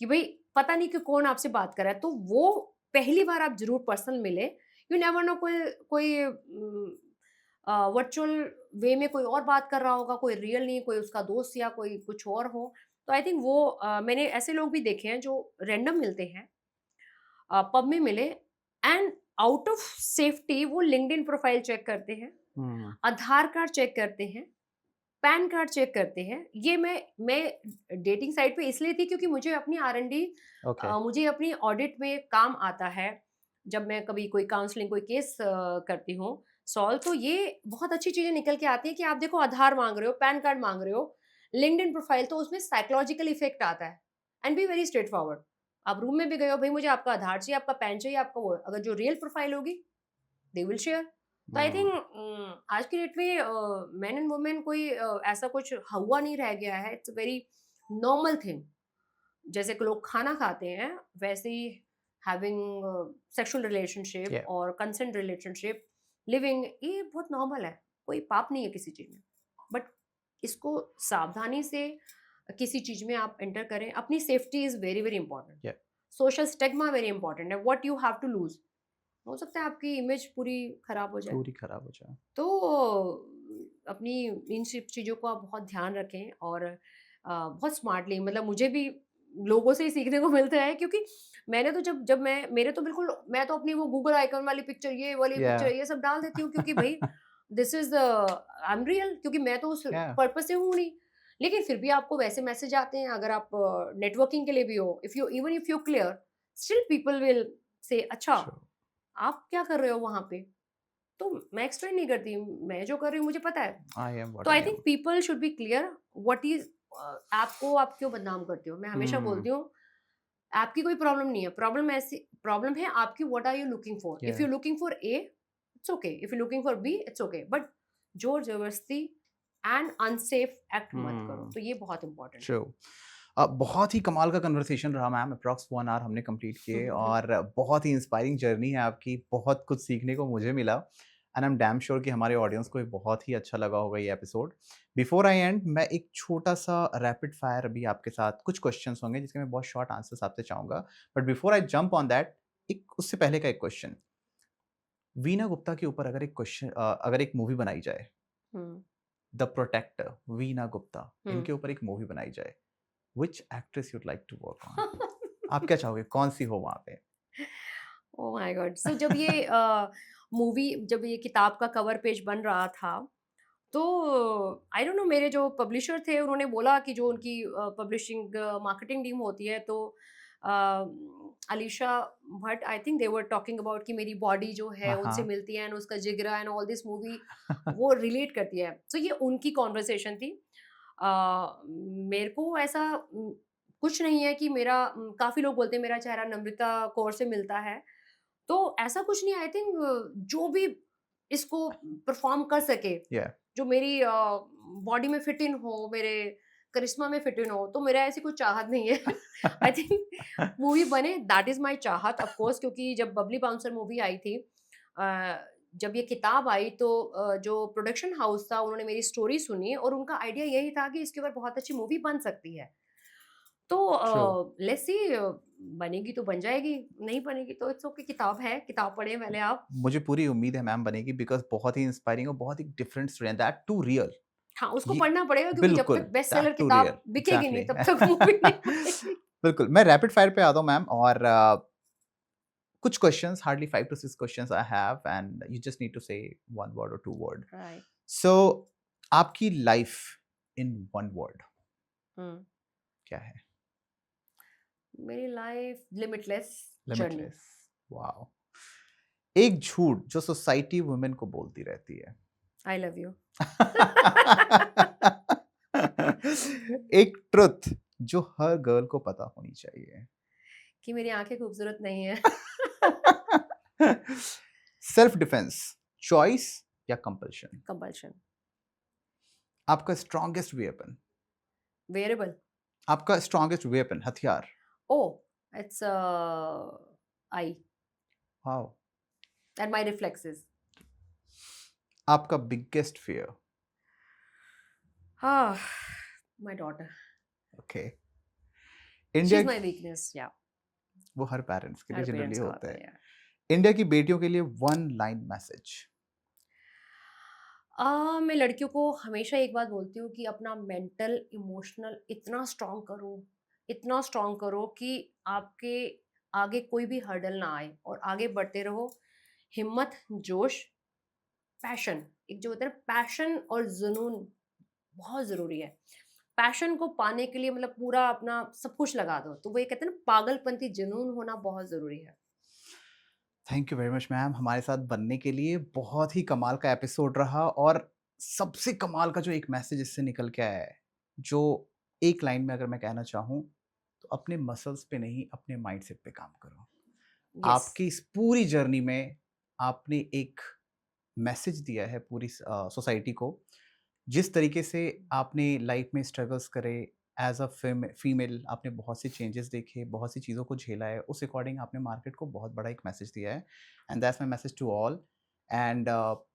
कि भाई पता नहीं कि कौन आपसे बात कर रहा है। तो वो पहली बार आप जरूर पर्सनल मिले, यू नेवर नो, कोई कोई वर्चुअल वे में कोई और बात कर रहा होगा, कोई रियल नहीं, कोई उसका दोस्त या कोई कुछ और हो। तो आई थिंक वो मैंने ऐसे लोग भी देखे हैं जो रैंडम मिलते हैं, पब में मिले, एंड आउट ऑफ सेफ्टी वो लिंक्डइन प्रोफाइल चेक करते हैं, Hmm. आधार कार्ड चेक करते हैं, पैन कार्ड चेक करते हैं। ये मैं डेटिंग साइट पे इसलिए थी क्योंकि मुझे अपनी आर&डी, Okay. मुझे अपनी ऑडिट में काम आता है। जब मैं कभी कोई काउंसलिंग, कोई केस करती हूँ सॉल्व, तो ये बहुत अच्छी चीजें निकल के आती हैं कि आप देखो आधार मांग रहे हो, पैन कार्ड मांग रहे हो, लिंक्डइन प्रोफाइल, तो उसमें साइकोलॉजिकल इफेक्ट आता है। And be very straight forward. आप रूम में भी गए हो, भाई मुझे आपका आधार चाहिए, आपका पैन चाहिए, आपका वो, अगर जो रियल प्रोफाइल होगी दे विल शेयर। तो आई Hmm. थिंक आज की डेट में मैन एंड वुमेन कोई ऐसा कुछ हुआ नहीं रह गया है, इट्स वेरी नॉर्मल थिंग। जैसे कि लोग खाना खाते हैं, वैसे ही हैविंग सेक्सुअल रिलेशनशिप Yeah. और कंसेंट रिलेशनशिप, लिविंग, ये बहुत नॉर्मल है, कोई पाप नहीं है किसी चीज में। बट इसको सावधानी से किसी चीज में आप एंटर करें, अपनी safety is very very important. Yeah. Social stigma very important है, what you have to lose. हो सकता है आपकी इमेज पूरी खराब हो जाए। पूरी खराब हो जाए. तो अपनी इन सब चीज़ों को आप बहुत ध्यान रखें, और बहुत स्मार्टली, मतलब मुझे भी लोगों से ही सीखने को मिलता है, क्योंकि मैंने तो जब जब मैं मेरे तो बिल्कुल, मैं तो अपनी वो गूगल आइकन वाली पिक्चर, ये वाली पिक्चर, Yeah. ये सब डाल देती हूँ, क्योंकि भाई this is I am real, क्योंकि मैं तो उस Yeah. पर्पज से हूँ नहीं। लेकिन फिर भी आपको वैसे मैसेज आते हैं, अगर आप नेटवर्किंग के लिए भी हो, if you even if you clear, still people will say अच्छा True. आप क्या कर रहे हो वहां पे। तो मैं एक्सप्लेन नहीं करती, मैं जो कर रही हूँ मुझे पता है। I am what तो I I think am. People should be clear what is, app को आप क्यों बदनाम करते हो। मैं हमेशा Hmm. बोलती हूँ, ऐप की कोई प्रॉब्लम नहीं है, प्रॉब्लम ऐसी प्रॉब्लम है आपकी, what are you looking for. If Yeah. You looking for a, it's okay, if you looking for B, it's okay, but जोर जबरदस्ती एंड अनसेफ एक्ट मत करो। Hmm. तो ये बहुत इंपॉर्टेंट ट्रू। बहुत ही कमाल का कन्वर्सेशन रहा मैम, अप्रॉक्स 1 आवर हमने कंप्लीट किए है। और बहुत ही इंस्पायरिंग जर्नी है आपकी, बहुत कुछ सीखने को मुझे मिला and I am damn sure कि हमारे ऑडियंस को भी बहुत ही अच्छा लगा होगा ये एपिसोड। बिफोर आई एंड, मैं एक छोटा-सा रैपिड फायर अभी आपके साथ कुछ क्वेश्चंस होंगे जिसके मैं बहुत शॉर्ट आंसर्स आपसे चाहूँगा। But before I jump on that, एक उससे पहले का एक क्वेश्चन, वीना गुप्ता के ऊपर अगर एक मूवी बनाई जाए, हम्म, the protector, Veena Gupta, hmm. इनके ऊपर एक मूवी बनाई जाए, which actress you'd like to work on? आप क्या चाहोगे कौन-सी हो वहाँ पे? Oh my God! सो जब ये मूवी, जब ये किताब का कवर पेज बन रहा था, तो आई डोंट नो, मेरे जो पब्लिशर थे उन्होंने बोला कि जो उनकी पब्लिशिंग मार्केटिंग टीम होती है, तो Alisha Bhatt, I think they were talking about कि मेरी बॉडी जो है हाँ, उनसे हाँ। मिलती है, एंड उसका जिगरा एंड ऑल दिस मूवी वो रिलेट करती है। तो ये उनकी कॉन्वर्सेशन थी। मेरे को ऐसा कुछ नहीं है कि मेरा, काफ़ी लोग बोलते हैं मेरा चेहरा नम्रता कौर से मिलता है। तो ऐसा कुछ नहीं, आई थिंक जो भी इसको परफॉर्म कर सके, या जो मेरी बॉडी में फिट इन हो, मेरे करिश्मा में फिट इन हो, तो मेरा ऐसी कोई चाहत नहीं है। आई थिंक मूवी बने, दैट इज माय चाहत ऑफ कोर्स, क्योंकि जब बबली बाउंसर मूवी आई थी, जब ये किताब आई, तो जो प्रोडक्शन हाउस था उन्होंने मेरी स्टोरी सुनी, और उनका आइडिया यही था कि इसके ऊपर बहुत अच्छी मूवी बन सकती है। तो ट्रू। लेट्स सी, बनेगी तो बन जाएगी, नहीं बनेगी तो इट्स ओके, किताब है, किताब पढ़ें पहले आप। मुझे पूरी उम्मीद है मैम बनेगी बिकॉज़ बहुत ही इंस्पायरिंग और बहुत ही डिफरेंट स्टोरी है, दैट टू रियल। हाँ, उसको ये पढ़ना पड़ेगा, क्योंकि जब बिल्कुल, तक best seller that too real, किताब बिकेगी नहीं एग्ज़ैक्टली। तब तक मूवी नहीं बनेगी। बिल्कुल, मैं रैपिड फायर पे आता हूँ मैम और कुछ questions, hardly 5 to 6 questions I have and you just need to say 1 word और 2 वर्ड। राइट। सो आपकी लाइफ इन 1 वर्ड हुँ। क्या है? मेरी life limitless journey. Limitless. Wow! एक झूठ जो सोसाइटी वुमेन को बोलती रहती है। आई लव यू। एक ट्रुथ जो हर गर्ल को पता होनी चाहिए। कि मेरी आँखें खूबसूरत नहीं है। सेल्फ डिफेंस, चॉइस या कंपल्शन? कंपल्शन। आपका स्ट्रॉन्गेस्ट वेपन? वेयरेबल। आपका स्ट्रॉन्गेस्ट वेपन, हथियार? Oh, it's I wow! and my reflexes. आपका biggest fear? Ah, my daughter. Okay. India She's my weakness. Yeah, वो हर पेरेंट्स के लिए हर जनरली पेरेंट्स का होता होता है। है यार। इंडिया की बेटियों के लिए वन लाइन मैसेज। मैं लड़कियों को हमेशा एक बात बोलती हूँ कि अपना मेंटल, इमोशनल इतना स्ट्रॉन्ग करो कि आपके आगे कोई भी हर्डल ना आए और आगे बढ़ते रहो। हिम्मत, जोश, पैशन, एक जो होता है पैशन और जुनून बहुत ज़रूरी है। पैशन को पाने के लिए मतलब पूरा अपना सब कुछ लगा दो। तो वो ये कहते हैं ना पागलपंती जुनून होना बहुत ज़रूरी है। Thank you very much ma'am हमारे साथ बनने के लिए। बहुत ही कमाल का एपिसोड रहा और सबसे कमाल का जो एक मैसेज इससे निकल के आया है, जो एक लाइन में अगर मैं कहना चाहूँ, तो अपने मसल्स पे नहीं, अपने माइंडसेट पे काम करो। यस, आपकी इस पूरी जर्नी में आपने एक मैसेज दिया है पूरी सोसाइटी को। जिस तरीके से आपने लाइफ में स्ट्रगल्स करे एज़ अ फीमेल, आपने बहुत से चेंजेस देखे, बहुत सी चीज़ों को झेला है, उस अकॉर्डिंग आपने मार्केट को बहुत बड़ा एक मैसेज दिया है and that's my message to all and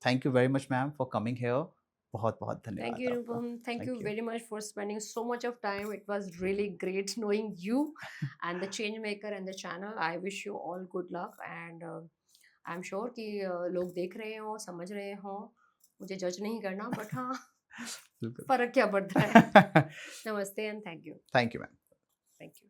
thank you very much ma'am for coming here. बहुत-बहुत thank धन्यवाद you, आपका। Anupam. Thank you thank you. very much for spending so much of time. It was really great knowing you and the change maker and the channel. I wish you all good luck and I'm sure कि लोग देख रहे हों, समझ रहे हों। मुझे जज नहीं करना बट हाँ, बिल्कुल। फ़र्क क्या पड़ता है। नमस्ते and thank you. Thank you ma'am. Thank you.